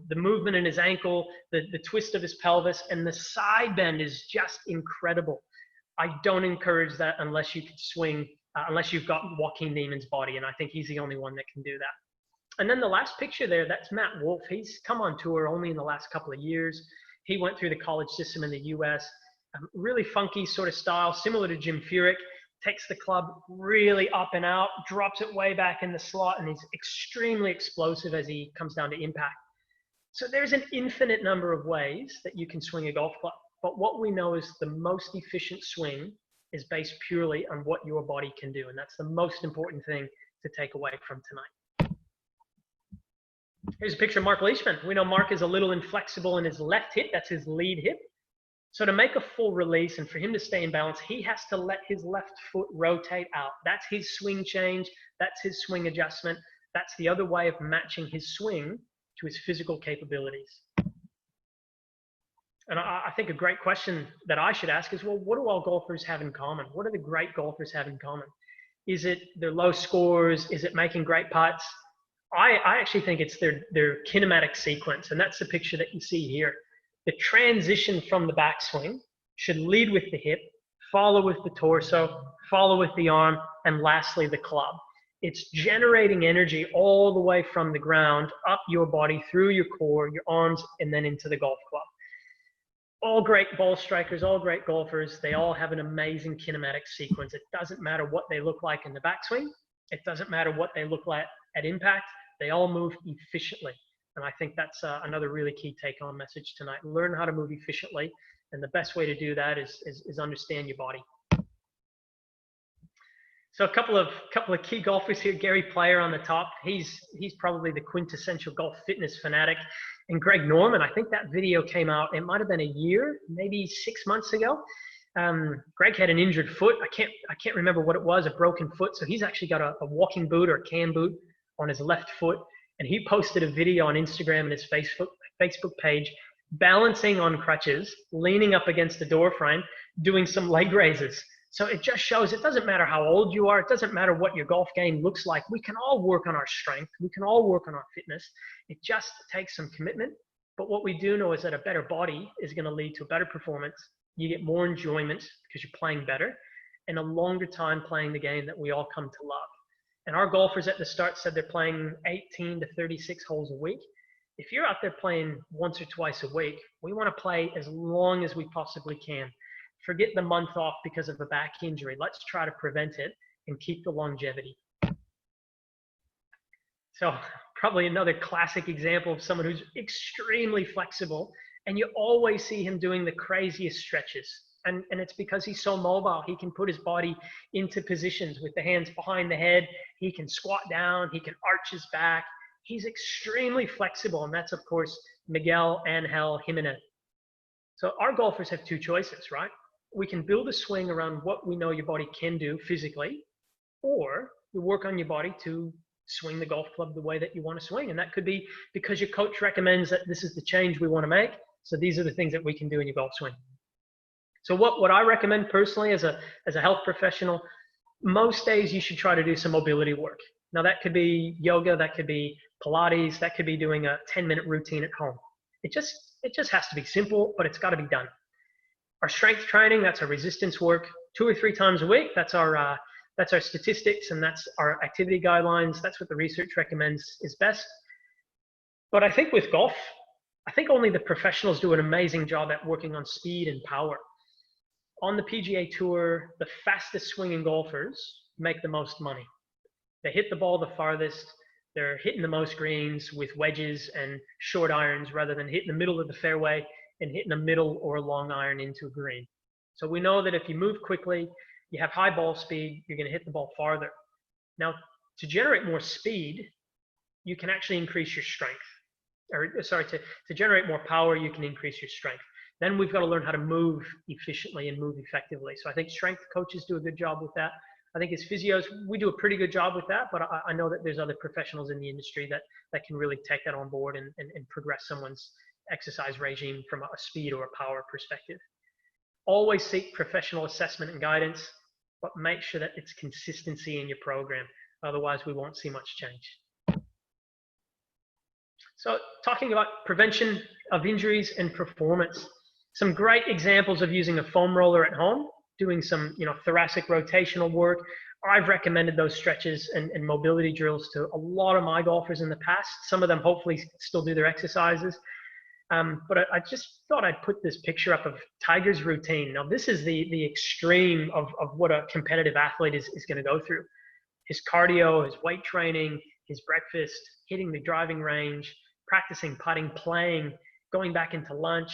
The movement in his ankle, the twist of his pelvis, and the side bend is just incredible. I don't encourage that unless you can swing, unless you've got Joaquin Neiman's body, and I think he's the only one that can do that. And then the last picture there, that's Matt Wolf. He's come on tour only in the last couple of years. He went through the college system in the US. Really funky sort of style, similar to Jim Furyk. Takes the club really up and out, drops it way back in the slot, and he's extremely explosive as he comes down to impact. So there's an infinite number of ways that you can swing a golf club. But what we know is the most efficient swing is based purely on what your body can do. And that's the most important thing to take away from tonight. Here's a picture of Mark Leishman. We know Mark is a little inflexible in his left hip. That's his lead hip. So to make a full release and for him to stay in balance, he has to let his left foot rotate out. That's his swing change. That's his swing adjustment. That's the other way of matching his swing to his physical capabilities. And I think a great question that I should ask is, well, what do all golfers have in common? What do the great golfers have in common? Is it their low scores? Is it making great putts? I actually think it's their kinematic sequence, and that's the picture that you see here. The transition from the backswing should lead with the hip, follow with the torso, follow with the arm, and lastly, the club. It's generating energy all the way from the ground, up your body, through your core, your arms, and then into the golf club. All great ball strikers, all great golfers, they all have an amazing kinematic sequence. It doesn't matter what they look like in the backswing. It doesn't matter what they look like at impact. They all move efficiently. And I think that's another really key take-home message tonight. Learn how to move efficiently. And the best way to do that is understand your body. So a couple of key golfers here. Gary Player on the top. He's probably the quintessential golf fitness fanatic. And Greg Norman, I think that video came out, it might have been a year, maybe 6 months ago. Greg had an injured foot. I can't remember what it was, a broken foot. So he's actually got a walking boot or a cam boot on his left foot. And he posted a video on Instagram and his Facebook page, balancing on crutches, leaning up against the door frame, doing some leg raises. So it just shows it doesn't matter how old you are. It doesn't matter what your golf game looks like. We can all work on our strength. We can all work on our fitness. It just takes some commitment. But what we do know is that a better body is going to lead to a better performance. You get more enjoyment because you're playing better and a longer time playing the game that we all come to love. And our golfers at the start said they're playing 18 to 36 holes a week. If you're out there playing once or twice a week, we want to play as long as we possibly can. Forget the month off because of a back injury. Let's try to prevent it and keep the longevity. So probably another classic example of someone who's extremely flexible, and you always see him doing the craziest stretches. And it's because he's so mobile. He can put his body into positions with the hands behind the head. He can squat down. He can arch his back. He's extremely flexible. And that's, of course, Miguel Angel Jimenez. So our golfers have two choices, right? We can build a swing around what we know your body can do physically, or you work on your body to swing the golf club the way that you want to swing. And that could be because your coach recommends that this is the change we want to make. So these are the things that we can do in your golf swing. So what I recommend personally as a health professional, most days you should try to do some mobility work. Now that could be yoga, that could be Pilates, that could be doing a 10-minute routine at home. It just has to be simple, but it's got to be done. Our strength training, that's our resistance work, 2 or 3 times a week. That's our statistics and that's our activity guidelines. That's what the research recommends is best. But I think with golf, I think only the professionals do an amazing job at working on speed and power. On the PGA Tour, the fastest swinging golfers make the most money. They hit the ball the farthest. They're hitting the most greens with wedges and short irons rather than hitting the middle of the fairway and hitting a middle or a long iron into a green. So we know that if you move quickly, you have high ball speed, you're going to hit the ball farther. Now, to generate more speed, you can actually increase your strength. To generate more power, you can increase your strength. Then we've got to learn how to move efficiently and move effectively. So I think strength coaches do a good job with that. I think as physios, we do a pretty good job with that, but I know that there's other professionals in the industry that can really take that on board and progress someone's exercise regime from a speed or a power perspective. Always seek professional assessment and guidance, but make sure that it's consistency in your program. Otherwise, we won't see much change. So talking about prevention of injuries and performance, some great examples of using a foam roller at home, doing some thoracic rotational work. I've recommended those stretches and mobility drills to a lot of my golfers in the past. Some of them hopefully still do their exercises. But I just thought I'd put this picture up of Tiger's routine. Now, this is the extreme of what a competitive athlete is going to go through. His cardio, his weight training, his breakfast, hitting the driving range, practicing putting, playing, going back into lunch,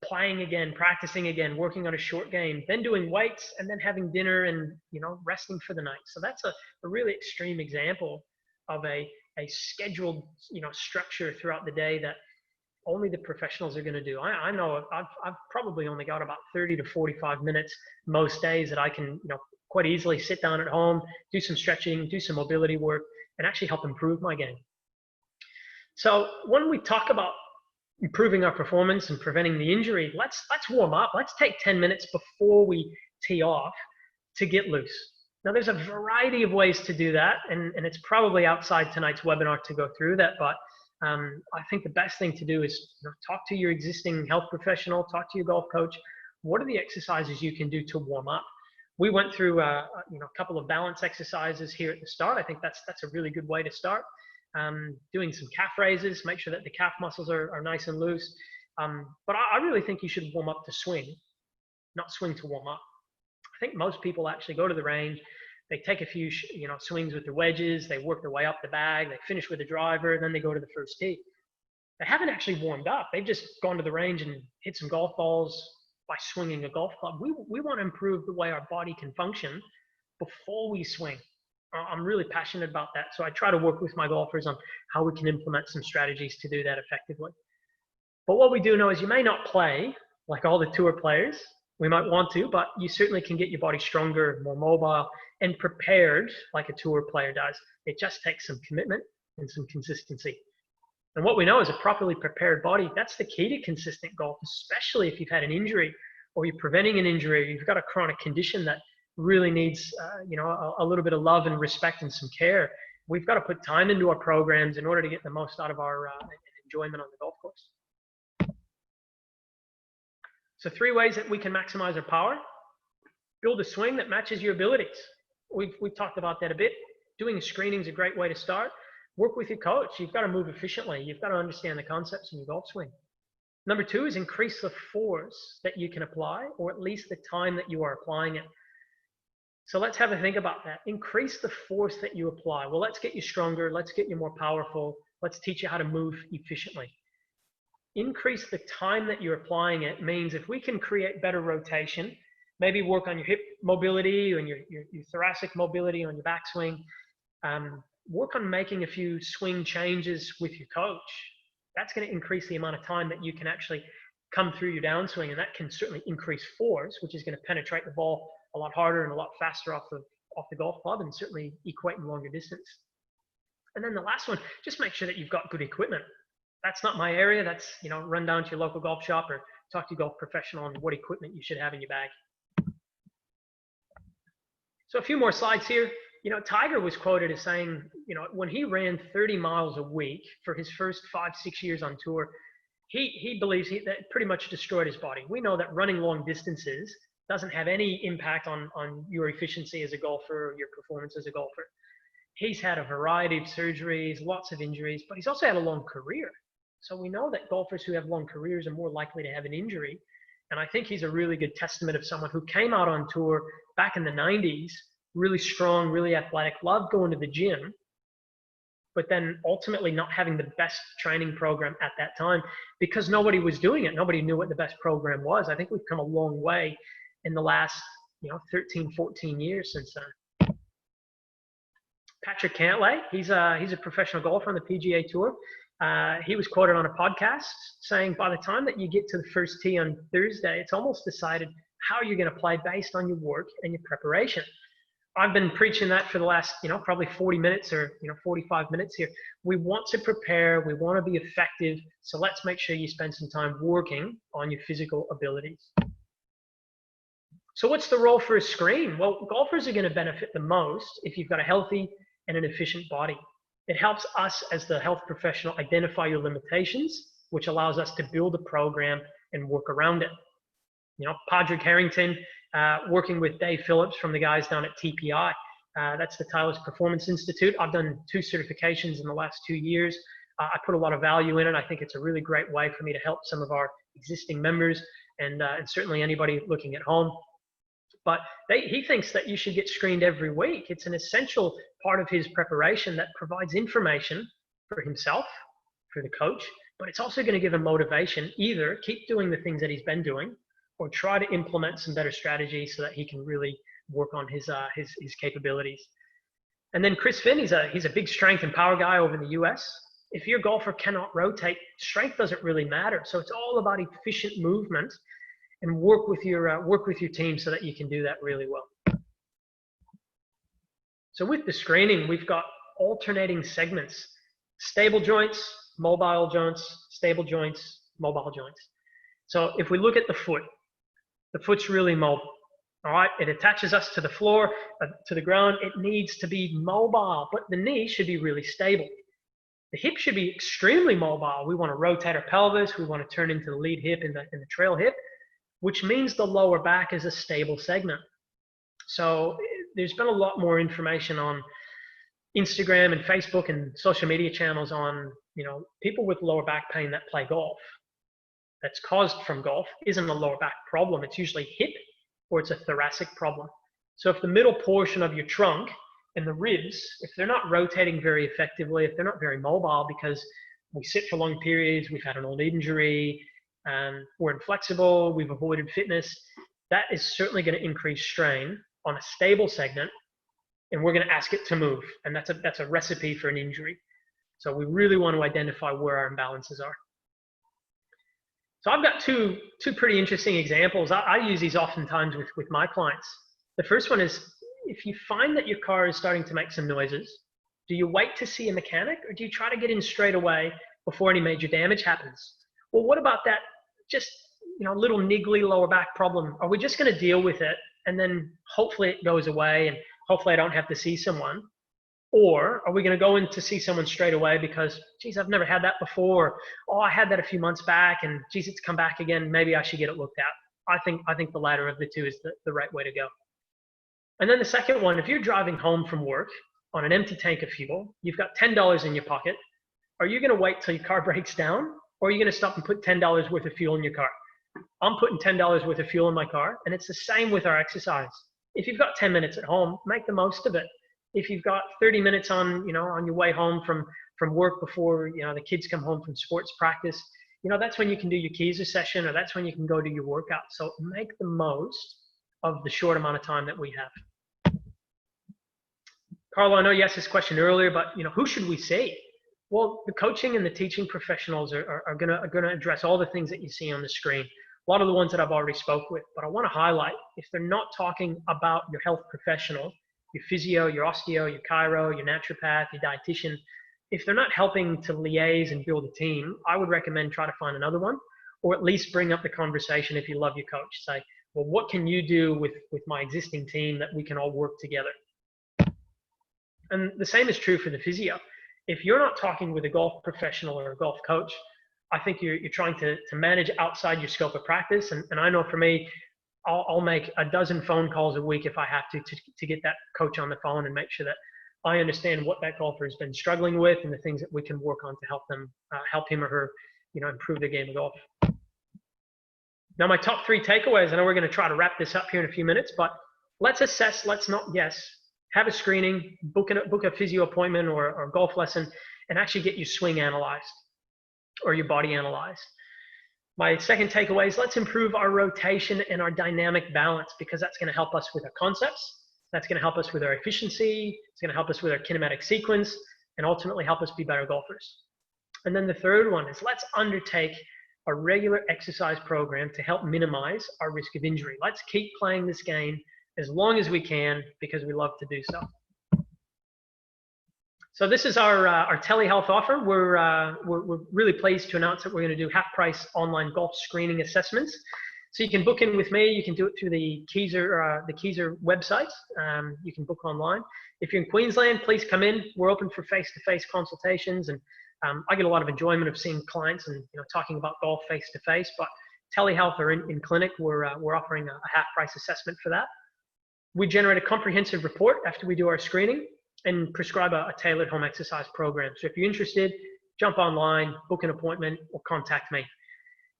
playing again, practicing again, working on a short game, then doing weights, and then having dinner and resting for the night. So that's a really extreme example of a scheduled structure throughout the day that only the professionals are going to do. I know I've probably only got about 30 to 45 minutes most days that I can quite easily sit down at home, do some stretching, do some mobility work, and actually help improve my game. So when we talk about improving our performance and preventing the injury, let's warm up. Let's take 10 minutes before we tee off to get loose. Now, there's a variety of ways to do that, and it's probably outside tonight's webinar to go through that, but I think the best thing to do is talk to your existing health professional, talk to your golf coach. What are the exercises you can do to warm up? We went through a couple of balance exercises here at the start. I think that's a really good way to start. Doing some calf raises, make sure that the calf muscles are nice and loose. But I really think you should warm up to swing, not swing to warm up. I think most people actually go to the range, they take a few swings with their wedges, they work their way up the bag, they finish with a driver, and then they go to the first tee. They haven't actually warmed up. They've just gone to the range and hit some golf balls by swinging a golf club. We want to improve the way our body can function before we swing. I'm really passionate about that. So I try to work with my golfers on how we can implement some strategies to do that effectively. But what we do know is you may not play like all the tour players. We might want to, but you certainly can get your body stronger, more mobile, and prepared like a tour player does. It just takes some commitment and some consistency. And what we know is a properly prepared body, that's the key to consistent golf, especially if you've had an injury or you're preventing an injury, or you've got a chronic condition that really needs a little bit of love and respect and some care. We've got to put time into our programs in order to get the most out of our enjoyment on the golf course. So 3 ways that we can maximize our power. Build a swing that matches your abilities. We've talked about that a bit. Doing screening is a great way to start. Work with your coach. You've got to move efficiently. You've got to understand the concepts in your golf swing. Number 2 is increase the force that you can apply, or at least the time that you are applying it. So let's have a think about that. Increase the force that you apply. Well, let's get you stronger. Let's get you more powerful. Let's teach you how to move efficiently. Increase the time that you're applying it means if we can create better rotation, maybe work on your hip mobility and your thoracic mobility on your backswing, work on making a few swing changes with your coach. That's going to increase the amount of time that you can actually come through your downswing, and that can certainly increase force, which is going to penetrate the ball a lot harder and a lot faster off the golf club, and certainly equate in longer distance. And then the last one, just make sure that you've got good equipment. That's not my area. That's, run down to your local golf shop or talk to your golf professional on what equipment you should have in your bag. So a few more slides here. Tiger was quoted as saying, when he ran 30 miles a week for his first 5-6 years on tour, he believes that pretty much destroyed his body. We know that running long distances doesn't have any impact on your efficiency as a golfer or your performance as a golfer. He's had a variety of surgeries, lots of injuries, but he's also had a long career. So we know that golfers who have long careers are more likely to have an injury. And I think he's a really good testament of someone who came out on tour back in the 90s, really strong, really athletic, loved going to the gym, but then ultimately not having the best training program at that time because nobody was doing it. Nobody knew what the best program was. I think we've come a long way in the last 13, 14 years since then. Patrick Cantlay, he's a professional golfer on the PGA Tour. He was quoted on a podcast saying, by the time that you get to the first tee on Thursday, it's almost decided how you're going to play based on your work and your preparation. I've been preaching that for the last, probably 40 minutes or, 45 minutes here. We want to prepare. We want to be effective. So let's make sure you spend some time working on your physical abilities. So what's the role for a screen? Well, golfers are going to benefit the most if you've got a healthy and an efficient body. It helps us as the health professional identify your limitations, which allows us to build a program and work around it. You know, Padraig Harrington, working with Dave Phillips from the guys down at TPI. That's the Tyler's Performance Institute. I've done 2 certifications in the last 2 years. I put a lot of value in it. I think it's a really great way for me to help some of our existing members and certainly anybody looking at home. But he thinks that you should get screened every week. It's an essential part of his preparation that provides information for himself, for the coach, but it's also going to give him motivation. Either keep doing the things that he's been doing or try to implement some better strategies so that he can really work on his capabilities. And then Chris Finn, he's a big strength and power guy over in the US. If your golfer cannot rotate, strength doesn't really matter. So it's all about efficient movement and work with your team so that you can do that really well. So with the screening, we've got alternating segments: stable joints, mobile joints, stable joints, mobile joints. So if we look at the foot's really mobile. All right, it attaches us to the floor, to the ground. It needs to be mobile, but the knee should be really stable. The hip should be extremely mobile. We want to rotate our pelvis. We want to turn into the lead hip and the trail hip, which means the lower back is a stable segment. So there's been a lot more information on Instagram and Facebook and social media channels on, people with lower back pain that play golf. That's caused from golf isn't a lower back problem. It's usually hip or it's a thoracic problem. So if the middle portion of your trunk and the ribs, if they're not rotating very effectively, if they're not very mobile because we sit for long periods, we've had an old injury, we're inflexible, we've avoided fitness, that is certainly going to increase strain on a stable segment, and we're going to ask it to move. And that's a recipe for an injury. So we really want to identify where our imbalances are. So I've got two pretty interesting examples. I use these oftentimes with my clients. The first one is, if you find that your car is starting to make some noises, do you wait to see a mechanic or do you try to get in straight away before any major damage happens? Well, what about that just little niggly lower back problem? Are we just going to deal with it and then hopefully it goes away and hopefully I don't have to see someone? Or are we going to go in to see someone straight away because, geez, I've never had that before. Oh, I had that a few months back and geez, it's come back again. Maybe I should get it looked at. I think the latter of the two is the right way to go. And then the second one, if you're driving home from work on an empty tank of fuel, you've got $10 in your pocket. Are you going to wait till your car breaks down? Or are you going to stop and put $10 worth of fuel in your car? I'm putting $10 worth of fuel in my car. And it's the same with our exercise. If you've got 10 minutes at home, make the most of it. If you've got 30 minutes on your way home from work before, the kids come home from sports practice, that's when you can do your Kieser session or that's when you can go do your workout. So make the most of the short amount of time that we have. Carlo, I know you asked this question earlier, but who should we see? Well, the coaching and the teaching professionals are gonna address all the things that you see on the screen. A lot of the ones that I've already spoke with, but I want to highlight, if they're not talking about your health professional, your physio, your osteo, your chiro, your naturopath, your dietitian, if they're not helping to liaise and build a team, I would recommend try to find another one, or at least bring up the conversation if you love your coach. Say, well, what can you do with my existing team that we can all work together? And the same is true for the physio. If you're not talking with a golf professional or a golf coach, I think you're trying to manage outside your scope of practice. And I know for me, I'll make a dozen phone calls a week if I have to get that coach on the phone and make sure that I understand what that golfer has been struggling with and the things that we can work on to help him or her, improve their game of golf. Now, my top 3 takeaways, I know we're going to try to wrap this up here in a few minutes, but let's assess, let's not guess. Have a screening, book a physio appointment or golf lesson, and actually get your swing analyzed or your body analyzed. My second takeaway is let's improve our rotation and our dynamic balance, because that's going to help us with our concepts. That's going to help us with our efficiency. It's going to help us with our kinematic sequence and ultimately help us be better golfers. And then the third one is let's undertake a regular exercise program to help minimize our risk of injury. Let's keep playing this game as long as we can because we love to do so. So this is our telehealth offer. We're really pleased to announce that we're going to do half-price online golf screening assessments. So you can book in with me. You can do it through the Kieser website. You can book online. If you're in Queensland, please come in. We're open for face-to-face consultations, and I get a lot of enjoyment of seeing clients and talking about golf face-to-face. But telehealth or in clinic, we're offering a half-price assessment for that. We generate a comprehensive report after we do our screening and prescribe a tailored home exercise program. So if you're interested, jump online, book an appointment, or contact me.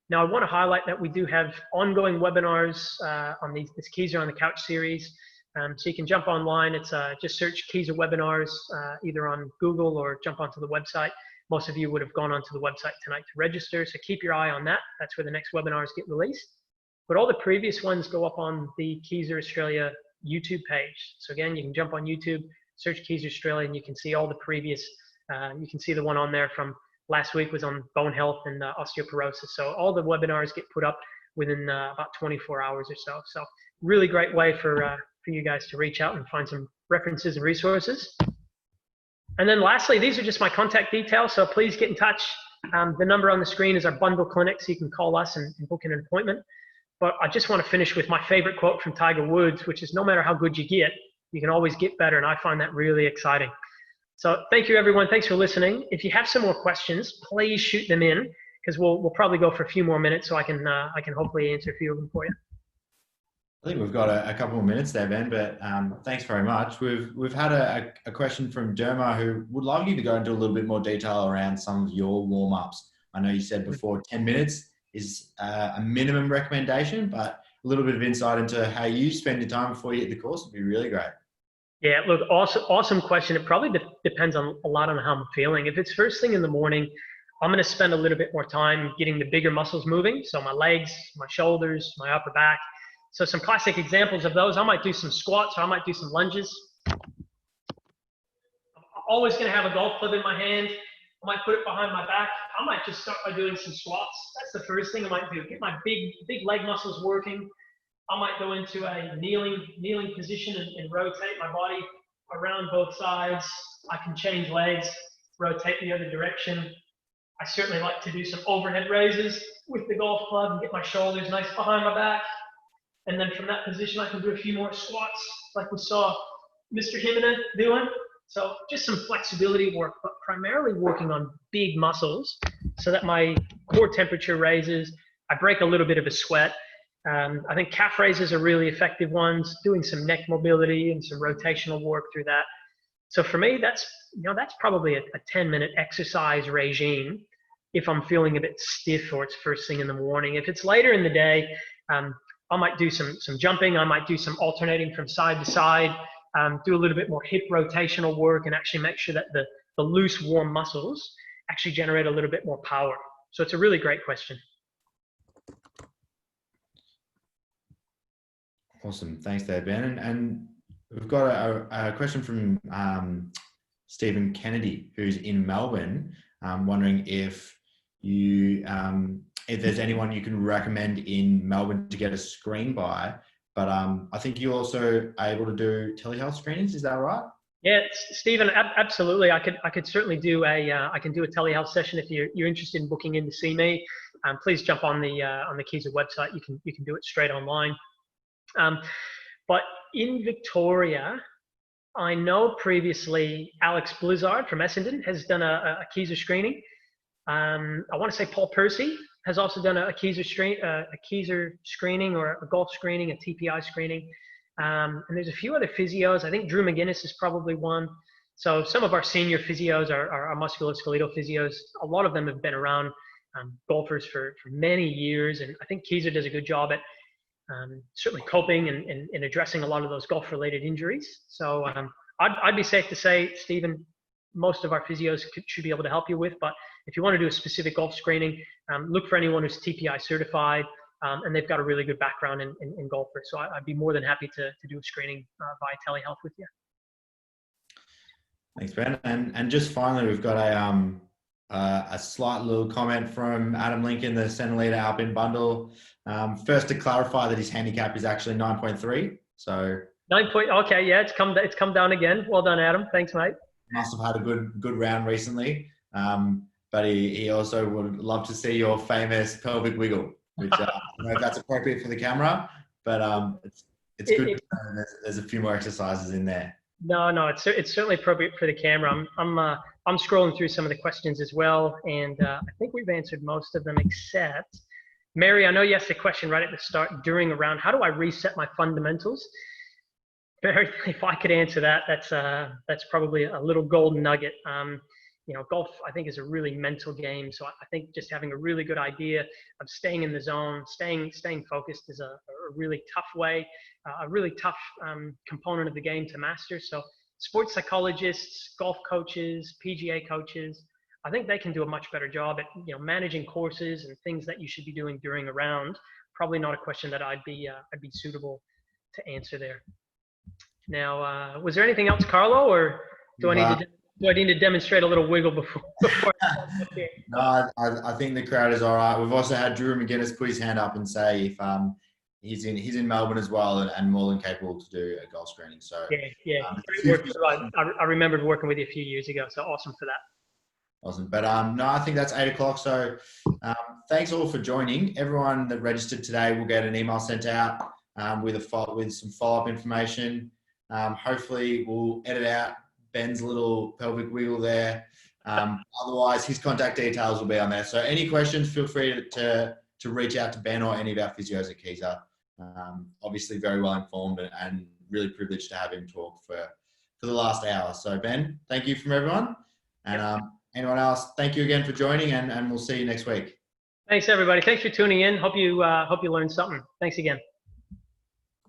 Now, I want to highlight that we do have ongoing webinars on this Kieser on the Couch series. So you can jump online. It's just search Kieser webinars either on Google or jump onto the website. Most of you would have gone onto the website tonight to register, so keep your eye on that. That's where the next webinars get released. But all the previous ones go up on the Kieser Australia YouTube page. So again, you can jump on YouTube, search Kieser Australia, and you can see all the previous. You can see the one on there from last week was on bone health and osteoporosis. So all the webinars get put up within about 24 hours or so. So really great way for you guys to reach out and find some references and resources. And then lastly, these are just my contact details. So please get in touch. The number on the screen is our bundle clinic, so you can call us and book an appointment. But I just want to finish with my favorite quote from Tiger Woods, which is, no matter how good you get, you can always get better. And I find that really exciting. So thank you, everyone. Thanks for listening. If you have some more questions, please shoot them in, because we'll probably go for a few more minutes, so I can hopefully answer a few of them for you. I think we've got a couple more minutes there, Ben, but thanks very much. We've had a question from Derma, who would love you to go into a little bit more detail around some of your warm-ups. I know you said before 10 minutes is a minimum recommendation, but a little bit of insight into how you spend your time before you hit the course would be really great. Yeah, look, awesome question. It probably depends on a lot on how I'm feeling. If it's first thing in the morning, I'm going to spend a little bit more time getting the bigger muscles moving. So my legs, my shoulders, my upper back. So some classic examples of those, I might do some squats, or I might do some lunges. I'm always going to have a golf club in my hand. I might put it behind my back. I might just start by doing some squats. That's the first thing I might do. Get my big leg muscles working. I might go into a kneeling position and rotate my body around both sides. I can change legs, rotate the other direction. I certainly like to do some overhead raises with the golf club and get my shoulders nice behind my back. And then from that position, I can do a few more squats like we saw Mr. Jimenez doing. So just some flexibility work, but primarily working on big muscles so that my core temperature raises. I break a little bit of a sweat. I think calf raises are really effective ones, doing some neck mobility and some rotational work through that. So for me, that's probably a 10-minute exercise regime if I'm feeling a bit stiff or it's first thing in the morning. If it's later in the day, I might do some jumping. I might do some alternating from side to side, do a little bit more hip rotational work, and actually make sure that the loose, warm muscles actually generate a little bit more power. So it's a really great question. Awesome. Thanks there, Ben. And we've got a question from Stephen Kennedy, who's in Melbourne, wondering if there's anyone you can recommend in Melbourne to get a screen by. But I think you're also able to do telehealth screenings. Is that right? Yeah, Stephen, absolutely. I could certainly do a telehealth session if you're interested in booking in to see me. Please jump on the Kieser website. You can do it straight online. But in Victoria, I know previously Alex Blizzard from Essendon has done a Kieser screening. I want to say Paul Percy has also done a Kieser screening or a golf screening, a TPI screening. And there's a few other physios. I think Drew McGuinness is probably one. So some of our senior physios are musculoskeletal physios. A lot of them have been around golfers for many years. And I think Kieser does a good job at certainly coping and addressing a lot of those golf-related injuries. So I'd be safe to say, Stephen, most of our physios should be able to help you with. But if you want to do a specific golf screening, look for anyone who's TPI certified, and they've got a really good background in golfers. So I'd be more than happy to do a screening via telehealth with you. Thanks, Ben. And just finally, we've got a slight little comment from Adam Lincoln, the Centiliter Alpine Bundle. First, to clarify that his handicap is actually 9.3. So 9 point. Okay, yeah, it's come down again. Well done, Adam. Thanks, mate. Must have had a good round recently. But he also would love to see your famous pelvic wiggle. which I don't know if that's appropriate for the camera, but it's good to know there's a few more exercises in there. No, it's certainly appropriate for the camera. I'm scrolling through some of the questions as well, and I think we've answered most of them except Mary. I know you asked a question right at the start during a round. How do I reset my fundamentals? Barry, if I could answer that, that's probably a little golden nugget. Golf I think is a really mental game, so I think just having a really good idea of staying in the zone, staying focused is a really tough way, a really tough component of the game to master. So sports psychologists, golf coaches, PGA coaches, I think they can do a much better job at managing courses and things that you should be doing during a round. Probably not a question that I'd be suitable to answer there. Now, was there anything else, Carlo, or do I need to demonstrate a little wiggle before? No, I think the crowd is all right. We've also had Drew McGuinness put his hand up and say if he's in Melbourne as well and more than capable to do a golf screening. So yeah. I remembered working with you a few years ago. So awesome for that. Awesome. But no, I think that's 8 o'clock. So thanks all for joining. Everyone that registered today will get an email sent out with some follow-up information. Hopefully we'll edit out Ben's little pelvic wiggle there. Otherwise, his contact details will be on there. So any questions, feel free to reach out to Ben or any of our physios at Kieser. Obviously very well informed and really privileged to have him talk for the last hour. So Ben, thank you from everyone. And anyone else, thank you again for joining and we'll see you next week. Thanks everybody. Thanks for tuning in. Hope you learned something. Thanks again.